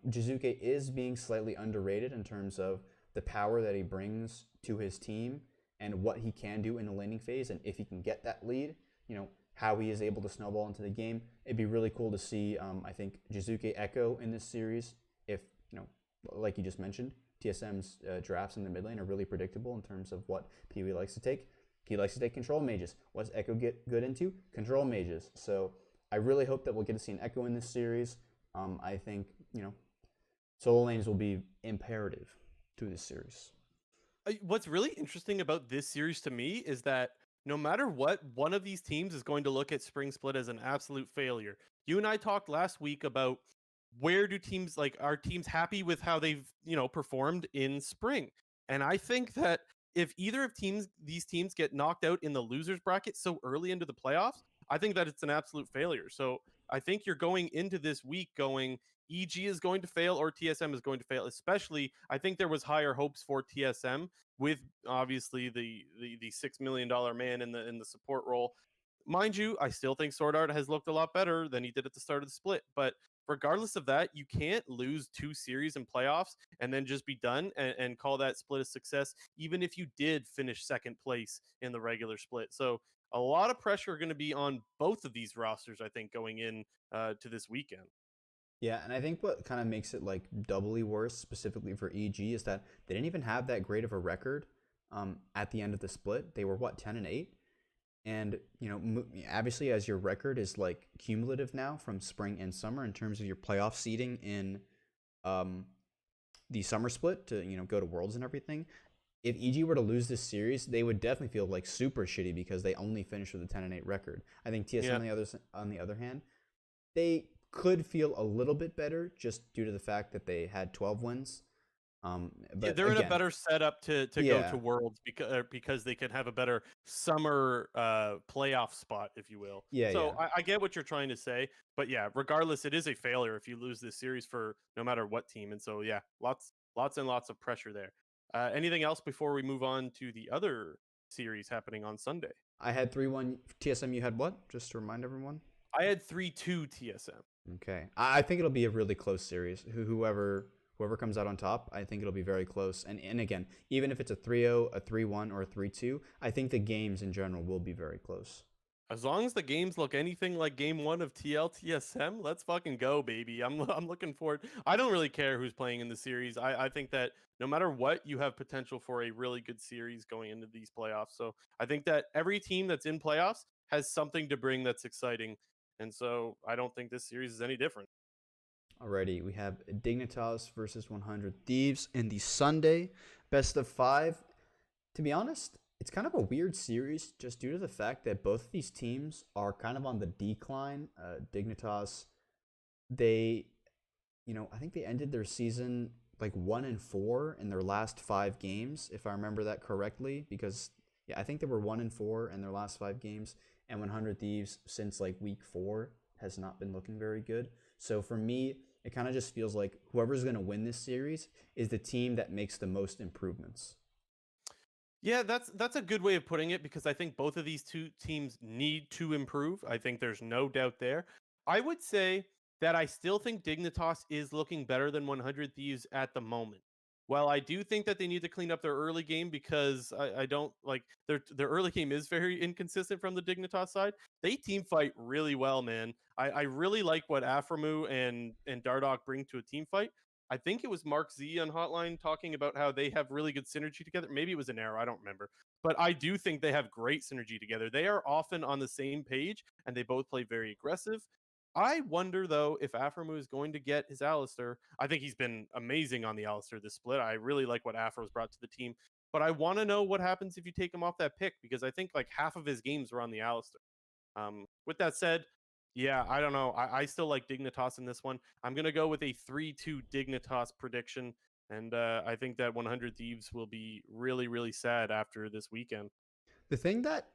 Jizuke is being slightly underrated in terms of the power that he brings to his team and what he can do in the laning phase. And if he can get that lead, how he is able to snowball into the game. It'd be really cool to see, I think, Jizuke Echo in this series. If, like you just mentioned, TSM's drafts in the mid lane are really predictable in terms of what Pee-wee likes to take. He likes to take control mages. What does Echo get good into? Control mages. So I really hope that we'll get to see an Echo in this series. I think, solo lanes will be imperative to this series. What's really interesting about this series to me is that no matter what, one of these teams is going to look at Spring Split as an absolute failure. You and I talked last week about where do teams like are teams happy with how they've performed in spring, and I think that if either of these teams get knocked out in the losers bracket so early into the playoffs, I think that it's an absolute failure. So I think you're going into this week going EG is going to fail or TSM is going to fail. Especially, I think there was higher hopes for TSM with obviously the $6 million man in the support role. Mind you, I still think Sword Art has looked a lot better than he did at the start of the split. But regardless of that, you can't lose 2 series in playoffs and then just be done and call that split a success, even if you did finish second place in the regular split. So a lot of pressure going to be on both of these rosters, I think, going in to this weekend. Yeah, and I think what kind of makes it like doubly worse, specifically for EG, is that they didn't even have that great of a record at the end of the split. They were what, 10-8, and obviously, as your record is like cumulative now from spring and summer in terms of your playoff seeding in the summer split to go to Worlds and everything. If EG were to lose this series, they would definitely feel like super shitty because they only finished with a 10-8 record. I think TSM on the other hand, they could feel a little bit better just due to the fact that they had 12 wins. But they're again, in a better setup to go to Worlds because they can have a better summer playoff spot, if you will. So I get what you're trying to say, but yeah, regardless, it is a failure if you lose this series for no matter what team. And so yeah, lots and lots of pressure there. Anything else before we move on to the other series happening on Sunday? I had 3-1 TSM. You had what? Just to remind everyone. I had 3-2 TSM. Okay, I think it'll be a really close series. Whoever comes out on top, I think it'll be very close. And again, even if it's a 3-0, a 3-1, or a 3-2, I think the games in general will be very close. As long as the games look anything like Game 1 of TSM, let's fucking go, baby. I'm looking forward. I don't really care who's playing in the series. I think that no matter what, you have potential for a really good series going into these playoffs. So I think that every team that's in playoffs has something to bring that's exciting. And so I don't think this series is any different. Alrighty, we have Dignitas versus 100 Thieves in the Sunday best of 5. To be honest, it's kind of a weird series just due to the fact that both of these teams are kind of on the decline. Dignitas, I think they ended their season like 1-4 in their last 5 games, if I remember that correctly, because I think they were 1-4 in their last 5 games, and 100 Thieves since like week 4 has not been looking very good. So for me, it kind of just feels like whoever's going to win this series is the team that makes the most improvements. Yeah, that's a good way of putting it, because I think both of these two teams need to improve. I think there's no doubt there. I would say that I still think Dignitas is looking better than 100 Thieves at the moment. While I do think that they need to clean up their early game, because I don't like their early game is very inconsistent from the Dignitas side. They team fight really well, man. I really like what Aframu and Dardoch bring to a team fight. I think it was Mark Z on Hotline talking about how they have really good synergy together. Maybe it was Inero, I don't remember. But I do think they have great synergy together. They are often on the same page, and they both play very aggressive. I wonder, though, if Aframu is going to get his Alistair. I think he's been amazing on the Alistair this split. I really like what Afro's brought to the team. But I want to know what happens if you take him off that pick, because I think like half of his games were on the Alistair. With that said, yeah, I don't know. I still like Dignitas in this one. I'm going to go with a 3-2 Dignitas prediction. And I think that 100 Thieves will be really, really sad after this weekend. The thing that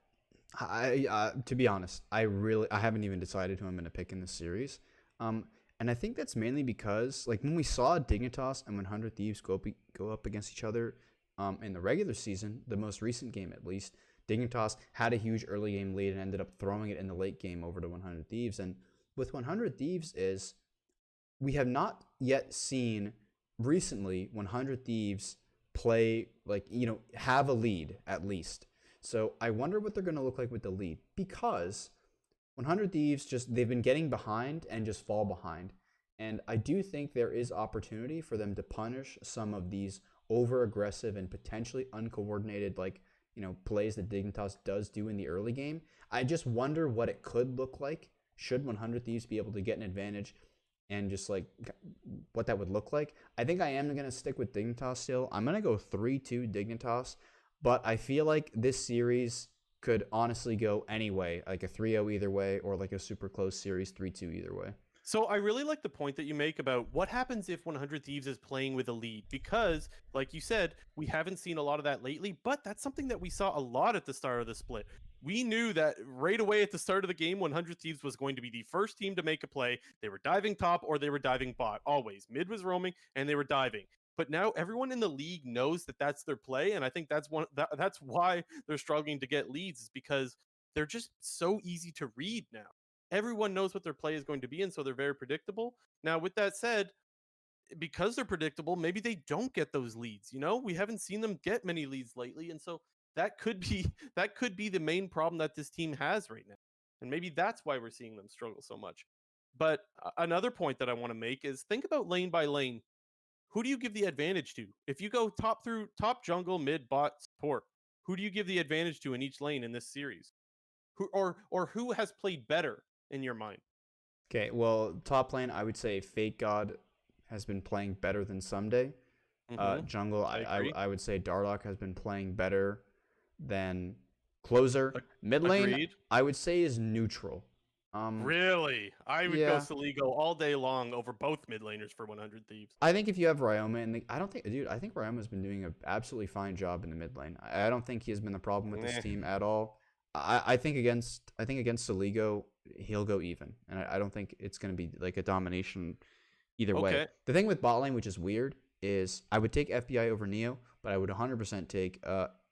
to be honest, I haven't even decided who I'm going to pick in this series. And I think that's mainly because like when we saw Dignitas and 100 Thieves go up against each other in the regular season, the most recent game at least, Dignitas had a huge early game lead and ended up throwing it in the late game over to 100 Thieves. And with 100 Thieves is we have not yet seen recently 100 Thieves play have a lead at least. So I wonder what they're going to look like with the lead, because 100 Thieves they've been getting behind and just fall behind. And I do think there is opportunity for them to punish some of these over aggressive and potentially uncoordinated plays that Dignitas does do in the early game. I just wonder what it could look like should 100 Thieves be able to get an advantage, and just like what that would look like. I think I am going to stick with Dignitas still. I'm going to go 3-2 Dignitas, but I feel like this series could honestly go any way, like a 3-0 either way, or like a super close series 3-2 either way. So I really like the point that you make about what happens if 100 Thieves is playing with a lead, because like you said, we haven't seen a lot of that lately, but that's something that we saw a lot at the start of the split. We knew that right away at the start of the game, 100 Thieves was going to be the first team to make a play. They were diving top or they were diving bot, always. Mid was roaming and they were diving. But now everyone in the league knows that that's their play, and I think that's why they're struggling to get leads, is because they're just so easy to read now. Everyone knows what their play is going to be, and so they're very predictable. Now, with that said, because they're predictable, maybe they don't get those leads. We haven't seen them get many leads lately, and so that could be that could be the main problem that this team has right now, and maybe that's why we're seeing them struggle so much. But another point that I want to make is think about lane by lane. Who do you give the advantage to? If you go top jungle, mid, bot, support, who do you give the advantage to in each lane in this series? Or who has played better in your mind? Okay, well, top lane, I would say Fake God has been playing better than Someday. Jungle, I agree. I would say Dardoch has been playing better than Closer. Mid lane, Agreed. I would say is neutral. Really? I would go Yeah. Saligo all day long over both mid laners for 100 Thieves. I think if you have Ryoma, and I don't think, dude, I think Ryoma's been doing an absolutely fine job in the mid lane. I don't think he has been the problem with this team at all. I think against Saligo, he'll go even, and I don't think it's going to be like a domination either way. The thing with bot lane, which is weird, is I would take FBI over Neo, but I would 100% take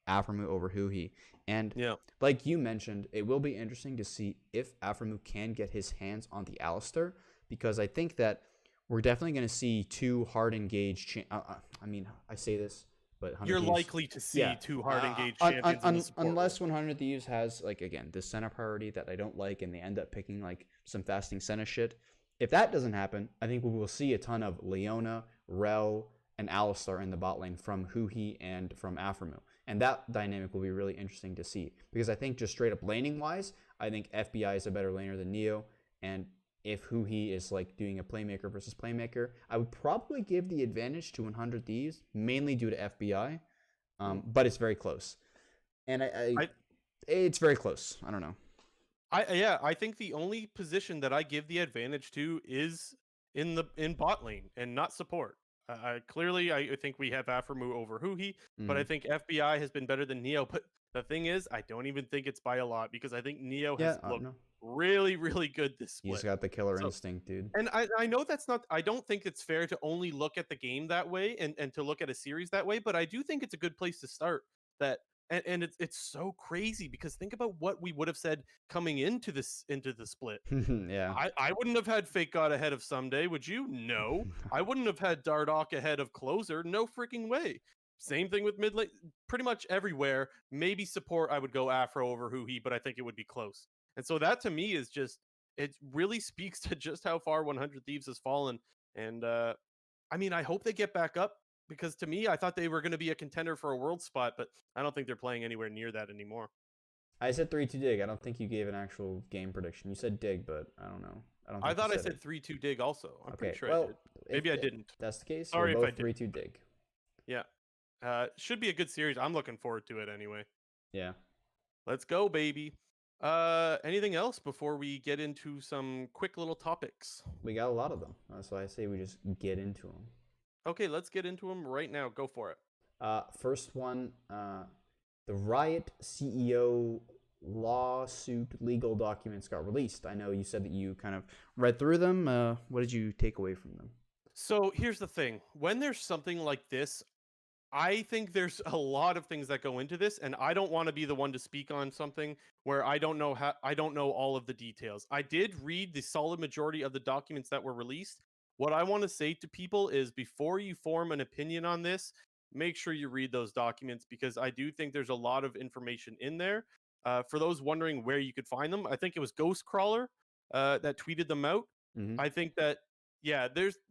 Aphromoo over Huhi. And like you mentioned, it will be interesting to see if Aphromoo can get his hands on the Alistar, because I think that we're definitely going to see two hard engaged. I mean, I say this, but you're likely to see two hard engaged champions in the support unless 100 Thieves has, like, again, this Senna priority that I don't like, and they end up picking like some fasting Senna shit. If that doesn't happen, I think we will see a ton of Leona, Rel, and Alistar in the bot lane from Huhi and from Aphromoo. And that dynamic will be really interesting to see, because I think just straight up laning wise, I think FBI is a better laner than Neo. And if Huhi is like doing a playmaker versus playmaker, I would probably give the advantage to 100 Thieves, mainly due to FBI. But it's very close. And it's very close. I don't know. I think the only position that I give the advantage to is in bot lane and not support. Clearly, I think we have Aphromoo over Huhi, but I think FBI has been better than Neo. But the thing is, I don't even think it's by a lot, because I think Neo has looked really, really good this split. He's got the killer instinct, dude. And I know that's not, I don't think it's fair to only look at the game that way and to look at a series that way, but I do think it's a good place to start. And it's so crazy, because think about what we would have said coming into the split. Yeah. I wouldn't have had Fake God ahead of Someday, would you? No. I wouldn't have had Dardoch ahead of Closer. No freaking way. Same thing with mid lane. Pretty much everywhere. Maybe support, I would go Afro over Huhi, but I think it would be close. And so that to me is just, it really speaks to just how far 100 Thieves has fallen. And I mean, I hope they get back up, because to me, I thought they were going to be a contender for a world spot, but I don't think they're playing anywhere near that anymore. I said 3-2 dig. I don't think you gave an actual game prediction. You said dig, but I don't know. I thought I said 3-2 dig also. I'm pretty sure I did. Maybe I didn't. That's the case. Sorry we're if both I did. 3-2 dig. Yeah. Should be a good series. I'm looking forward to it anyway. Yeah. Let's go, baby. Anything else before we get into some quick little topics? We got a lot of them. That's why I say we just get into them. Okay, let's get into them right now. Go for it. First one, the Riot CEO lawsuit legal documents got released. I know you said that you kind of read through them. What did you take away from them? So here's the thing. When there's something like this, I think there's a lot of things that go into this, and I don't want to be the one to speak on something where I don't know all of the details. I did read the solid majority of the documents that were released. What I want to say to people is, before you form an opinion on this, make sure you read those documents, because I do think there's a lot of information in there. For those wondering where you could find them, I think it was Ghostcrawler that tweeted them out. Mm-hmm. I think that,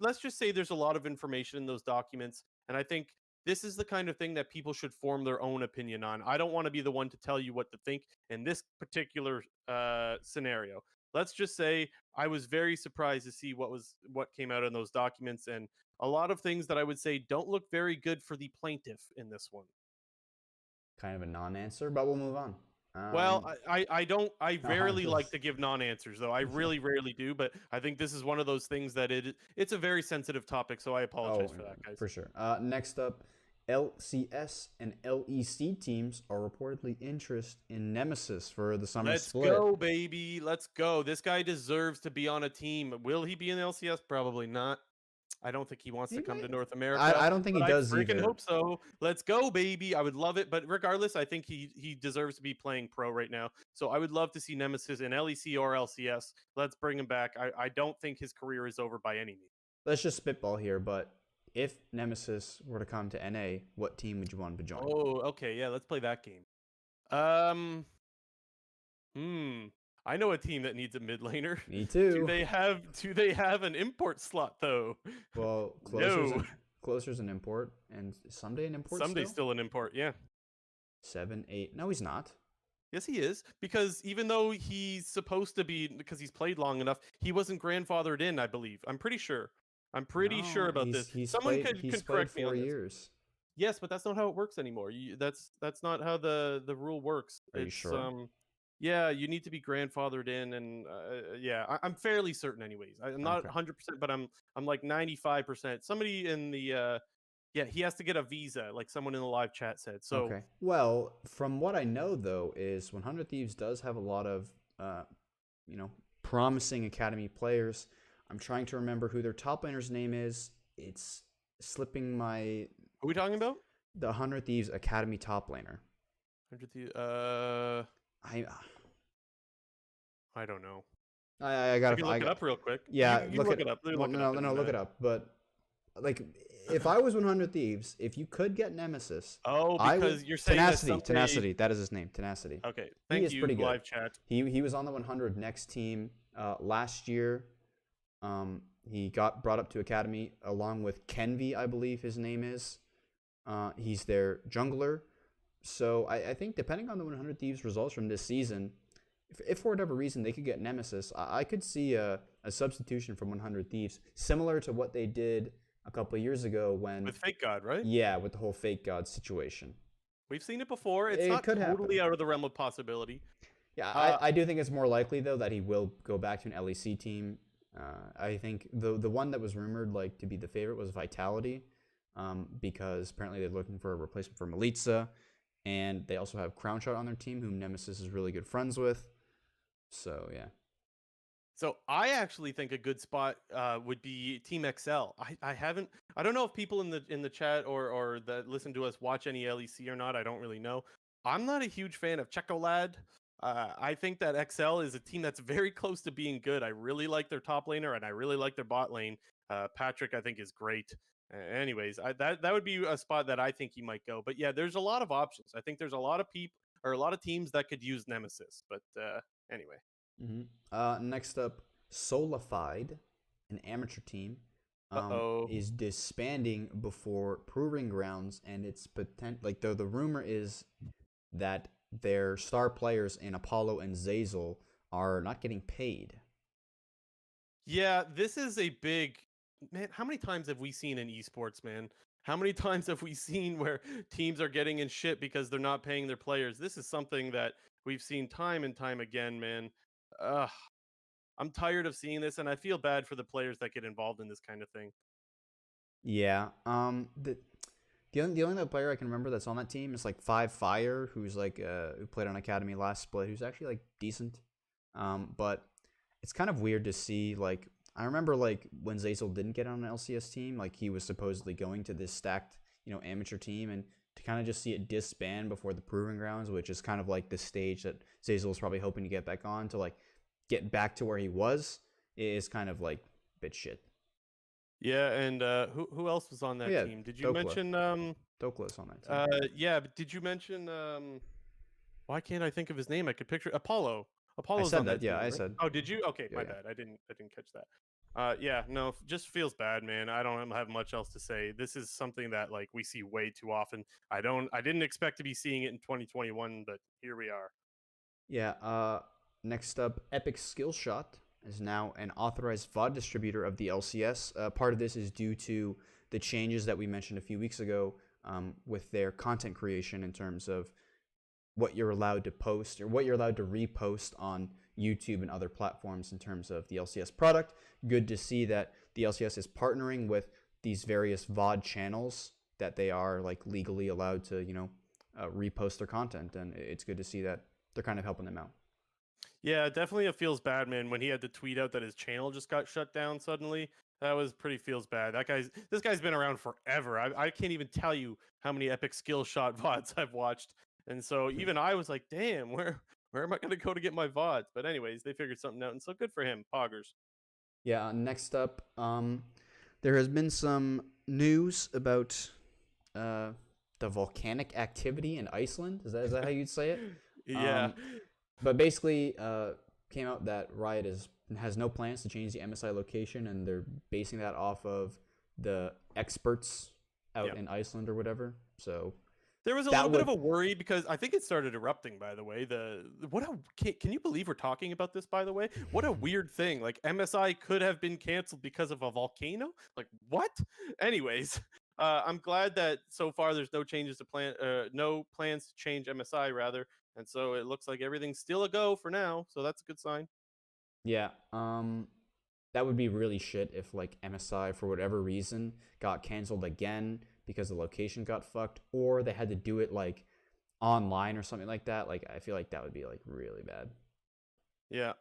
let's just say there's a lot of information in those documents, and I think this is the kind of thing that people should form their own opinion on. I don't want to be the one to tell you what to think in this particular scenario. Let's just say I was very surprised to see what came out in those documents, and a lot of things that I would say don't look very good for the plaintiff in this one. Kind of a non-answer, but we'll move on. Well, Um, I I'm rarely like just to give non-answers though. I yeah. really rarely do, but I think this is one of those things that it's a very sensitive topic, so I apologize Oh, for that, guys. for sure. Next up, LCS and LEC teams are reportedly interested in Nemesis for the summer Let's split. go, baby. Let's go. This guy deserves to be on a team. Will he be in LCS? Probably not. I don't think he wants He to come may. to North America, I don't think he but I does freaking either. hope so. Let's go, baby. I would love it, but regardless, I think he deserves to be playing pro right now. So I would love to see Nemesis in LEC or LCS. Let's bring him back. I don't think his career is over by any means. Let's just spitball here, but if Nemesis were to come to NA, what team would you want him to join? Oh, okay, yeah, let's play that game. Um, hmm. I know a team that needs a mid laner. Me Do too. they have an import slot though? Well, No. Closer's an import, and someday an import Sunday's still. still an import, yeah. 7, 8. No, he's not. Yes, he is. Because even though he's supposed to be, because he's played long enough, he wasn't grandfathered in, I believe. I'm pretty sure. I'm pretty sure No, about this. he's Someone played could played correct me on four this. years. Yes, but that's not how it works anymore. That's not how the rule works. Are you It's sure? yeah, you need to be grandfathered in, and yeah, I'm fairly certain, anyways. I'm not Okay. 100%, but I'm like 95%. Somebody in the yeah, he has to get a visa, like someone in the live chat said. So Okay. Well, from what I know though, is 100 Thieves does have a lot of, uh, you know, promising academy players. I'm trying to remember who their top laner's name is. It's slipping my who are we talking about? the 100 Thieves academy top laner. 100 I I don't know. I I gotta can look it up real quick. yeah, You look look it. it up. You Well, look it up, no, and look it up. But like, if I was 100 Thieves, if you could get Nemesis, oh, I would. because you're saying that Tenacity, someday. Tenacity. That is his name, Tenacity. Okay, He thank is you, pretty good. live chat. He was on the 100 next team last year. He got brought up to academy along with Kenvi, I believe his name is. He's their jungler. So I think depending on the 100 Thieves results from this season, if for whatever reason they could get Nemesis, I could see a substitution from 100 Thieves, similar to what they did a couple of years ago when, With Fake God, right? yeah, with the whole fake god situation. We've seen it before. It's It not could totally happen. out of the realm of possibility. Yeah, Uh, I do think it's more likely though that he will go back to an LEC team. I think the one that was rumored like to be the favorite was Vitality, because apparently they're looking for a replacement for Melitza, and they also have Crownshot on their team, whom Nemesis is really good friends with. So yeah. So I actually think a good spot would be Team XL. I don't know if people in the chat or that listen to us watch any LEC or not. I don't really know. I'm not a huge fan of Checolad. I think that XL is a team that's very close to being good. I really like their top laner and I really like their bot lane. Patrick, I think, is great. Anyways, that would be a spot that I think he might go. But yeah, there's a lot of options. I think there's a lot of people or a lot of teams that could use Nemesis. But anyway. Next up, Solified, an amateur team, Uh-oh. is disbanding before Proving Grounds, and it's like the rumor is that their star players in Apollo and Zazel are not getting paid. Yeah, this is a big man. How many times have we seen in esports, man? How many times have we seen where teams are getting in shit because they're not paying their players? This is something that we've seen time and time again, man. Ugh, I'm tired of seeing this, and I feel bad for the players that get involved in this kind of thing. Yeah. The only other player I can remember that's on that team is like Five Fire, who's like who played on Academy last split, who's actually like decent. But it's kind of weird to see, like, I remember like when Zazel didn't get on an LCS team, like he was supposedly going to this stacked, amateur team, and to kind of just see it disband before the Proving Grounds, which is kind of like the stage that Zazel was probably hoping to get back on to like get back to where he was, is kind of like a bit shit. Yeah, and who else was on that Yeah, team? Did you mention Dokla's on that team. yeah, but did you mention why can't I think of his name? I could picture Apollo. I Apollo's said on that. that Yeah, team, I right? said. Oh, did you? Okay, Yeah, my yeah. bad. I didn't catch that. Yeah, no, just feels bad, man. I don't have much else to say. This is something that like we see way too often. I didn't expect to be seeing it in 2021, but here we are. Yeah. Next up, Epic Skillshot is now an authorized VOD distributor of the LCS. Part of this is due to the changes that we mentioned a few weeks ago with their content creation in terms of what you're allowed to post or what you're allowed to repost on YouTube and other platforms in terms of the LCS product. Good to see that the LCS is partnering with these various VOD channels that they are like legally allowed to, repost their content, and it's good to see that they're kind of helping them out. Yeah, definitely it feels bad, man, when he had to tweet out that his channel just got shut down suddenly. That was pretty feels bad. This guy's been around forever. I can't even tell you how many epic skill shot VODs I've watched. And so even I was like, damn, where am I gonna go to get my VODs? But anyways, they figured something out, and so good for him, Poggers. Yeah, next up, there has been some news about the volcanic activity in Iceland. Is that how you'd say it? Yeah. But basically, came out that Riot has no plans to change the MSI location, and they're basing that off of the experts out in Iceland or whatever. So there was a little bit of a worry because I think it started erupting, by the way. Can you believe we're talking about this, by the way? What a weird thing. Like, MSI could have been canceled because of a volcano? Like, what? Anyways, I'm glad that so far there's no changes to no plans to change MSI, rather. And so it looks like everything's still a go for now. So that's a good sign. Yeah. That would be really shit if like MSI for whatever reason got canceled again because the location got fucked, or they had to do it like online or something like that. Like, I feel like that would be like really bad. Yeah.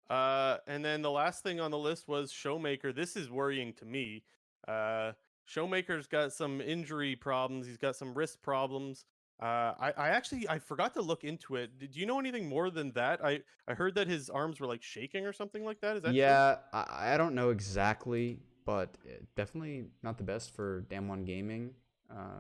And then the last thing on the list was Showmaker. This is worrying to me. Showmaker's got some injury problems. He's got some wrist problems. I forgot to look into it. Did you know anything more than that? I heard that his arms were like shaking or something like that. Is that true? Yeah, I don't know exactly, but definitely not the best for Damwon Gaming.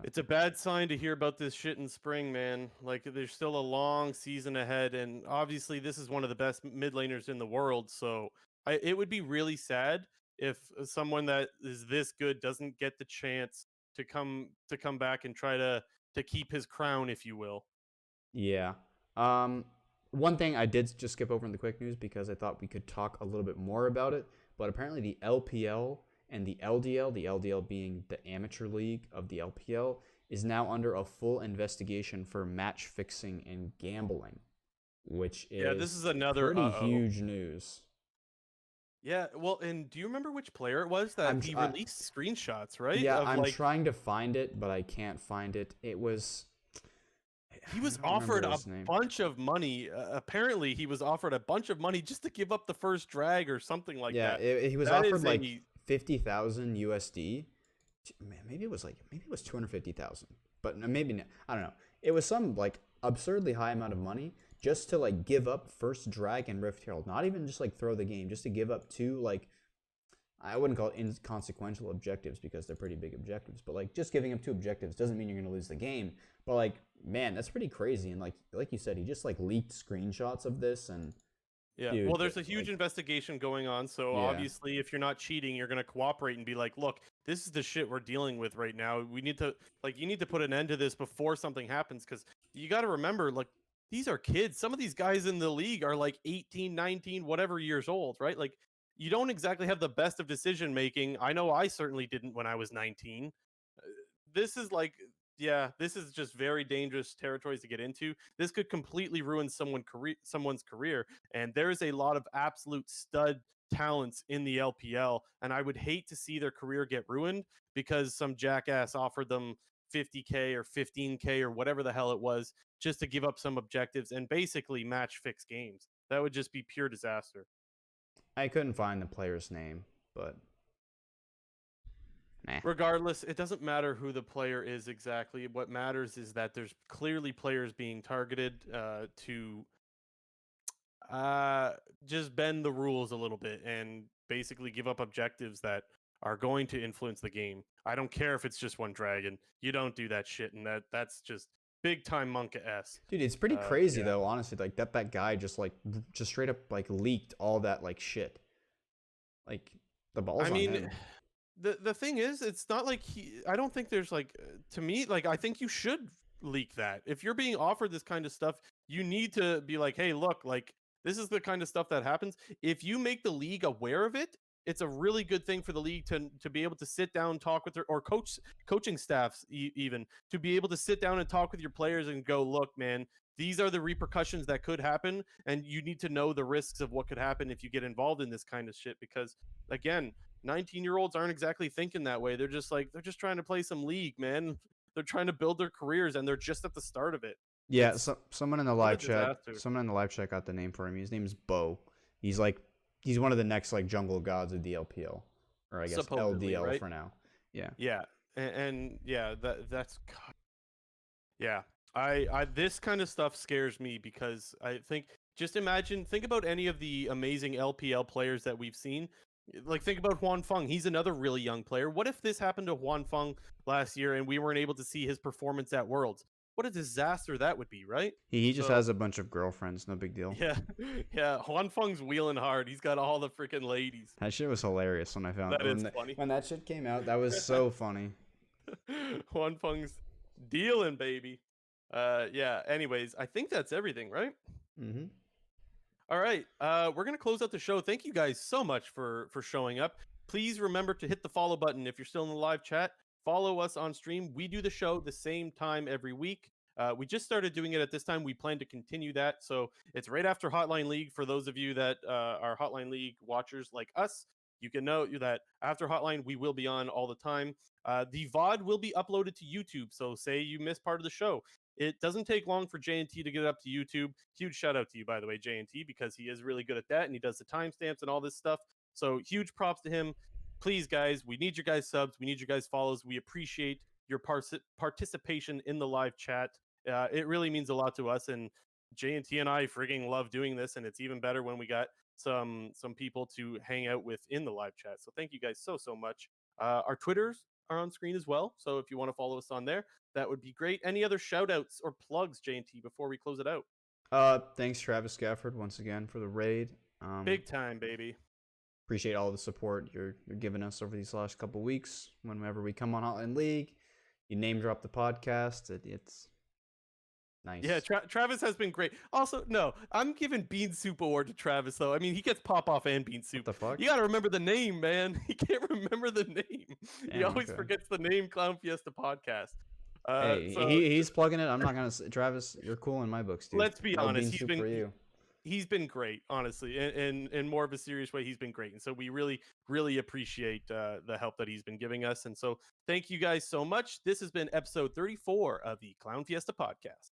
It's a bad sign to hear about this shit in spring, man. Like, there's still a long season ahead, and obviously this is one of the best mid laners in the world. So it would be really sad if someone that is this good doesn't get the chance to come back and try to keep his crown, if you will. Yeah. One thing I did just skip over in the quick news because I thought we could talk a little bit more about it, but apparently the LPL and the LDL being the amateur league of the LPL, is now under a full investigation for match fixing and gambling, which is this is another pretty huge news. Yeah, well, and do you remember which player it was that he released screenshots, right? Yeah, I'm trying to find it, but I can't find it. He was offered a bunch of money. Apparently, he was offered a bunch of money just to give up the first drag or something like that. Yeah, he was offered like 50,000 USD. Maybe it was 250,000, but maybe not. I don't know. It was some like absurdly high amount of money just to like give up first drag and Rift Herald. Not even just like throw the game, just to give up two, like, I wouldn't call it inconsequential objectives because they're pretty big objectives, but like just giving up two objectives doesn't mean you're going to lose the game. But like, man, that's pretty crazy. And like you said, he just like leaked screenshots of this, and yeah, dude, well, there's a huge investigation going on. So obviously, if you're not cheating, you're going to cooperate and be like, look, this is the shit we're dealing with right now. We need to, like, you need to put an end to this before something happens, because you got to remember, like, these are kids. Some of these guys in the league are like 18, 19, whatever years old, right? Like, you don't exactly have the best of decision making. I know I certainly didn't when I was 19. This is like, this is just very dangerous territories to get into. This could completely ruin someone's career. And there's a lot of absolute stud talents in the LPL, and I would hate to see their career get ruined because some jackass offered them 50K or 15K or whatever the hell it was just to give up some objectives and basically match fix games. That would just be pure disaster. I couldn't find the player's name, but regardless, it doesn't matter who the player is exactly. What matters is that there's clearly players being targeted to just bend the rules a little bit and basically give up objectives that are going to influence the game. I don't care if it's just one dragon. You don't do that shit, and that's just big time Monka-esque. Dude, it's pretty crazy though, honestly. Like that guy just straight up like leaked all that like shit. Like, the ball's on him. The thing is, it's not like I don't think there's like, to me, like, I think you should leak that. If you're being offered this kind of stuff, you need to be like, hey, look, like, this is the kind of stuff that happens. If you make the league aware of it, it's a really good thing for the league to be able to sit down, talk with their or coaching staffs even to be able to sit down and talk with your players and go, look, man, these are the repercussions that could happen, and you need to know the risks of what could happen if you get involved in this kind of shit. Because again, 19-year-olds aren't exactly thinking that way. They're just trying to play some league, man. They're trying to build their careers, and they're just at the start of it. Yeah, someone in the what a live chat, disaster. someone in the live chat got the name for him. His name is Bo. He's one of the next like jungle gods of the LPL, or I guess Supposedly, LDL right? for now. Yeah. Yeah, and yeah, that's God. Yeah. I this kind of stuff scares me because I think think about any of the amazing LPL players that we've seen. Like think about Juan Feng. He's another really young player. What if this happened to Juan Feng last year and we weren't able to see his performance at Worlds? What a disaster that would be, right? He just has a bunch of girlfriends, no big deal. Yeah. Yeah, Juan Feng's wheeling hard. He's got all the freaking ladies. That shit was hilarious when I found That is funny. when that shit came out. That was so funny. Juan Feng's dealing, baby. Yeah, anyways, I think that's everything, right? Mm-hmm. All right. We're gonna close out the show. Thank you guys so much for showing up. Please remember to hit the follow button if you're still in the live chat. Follow us on stream. We do the show the same time every week. We just started doing it at this time. We plan to continue that. So it's right after Hotline League. For those of you that are Hotline League watchers like us, you can know that after Hotline, we will be on all the time. The VOD will be uploaded to YouTube. So say you missed part of the show. It doesn't take long for J&T to get it up to YouTube. Huge shout out to you, by the way, J&T, because he is really good at that and he does the timestamps and all this stuff. So huge props to him. Please, guys, we need your guys' subs. We need your guys' follows. We appreciate your participation in the live chat. It really means a lot to us. And J&T and I frigging love doing this. And it's even better when we got some people to hang out with in the live chat. So thank you guys so much. Our Twitters are on screen as well. So if you want to follow us on there, that would be great. Any other shout outs or plugs, J&T, before we close it out? Thanks, Travis Gafford, once again for the raid. Big time, baby. Appreciate all the support you're giving us over these last couple weeks. Whenever we come on Hotline League, you name drop the podcast. It's nice. Yeah, Travis has been great. Also, no, I'm giving Beansoup award to Travis, though. I mean, he gets Popoff and Beansoup. What the fuck? You got to remember the name, man. He can't remember the name. Damn, he always forgets the name Clown Fiesta Podcast. Hey, he's plugging it. I'm not going to... Travis, you're cool in my books, dude. Let's be honest. He's been great, honestly. In more of a serious way, he's been great. And so we really, really appreciate the help that he's been giving us. And so thank you guys so much. This has been episode 34 of the Clown Fiesta Podcast.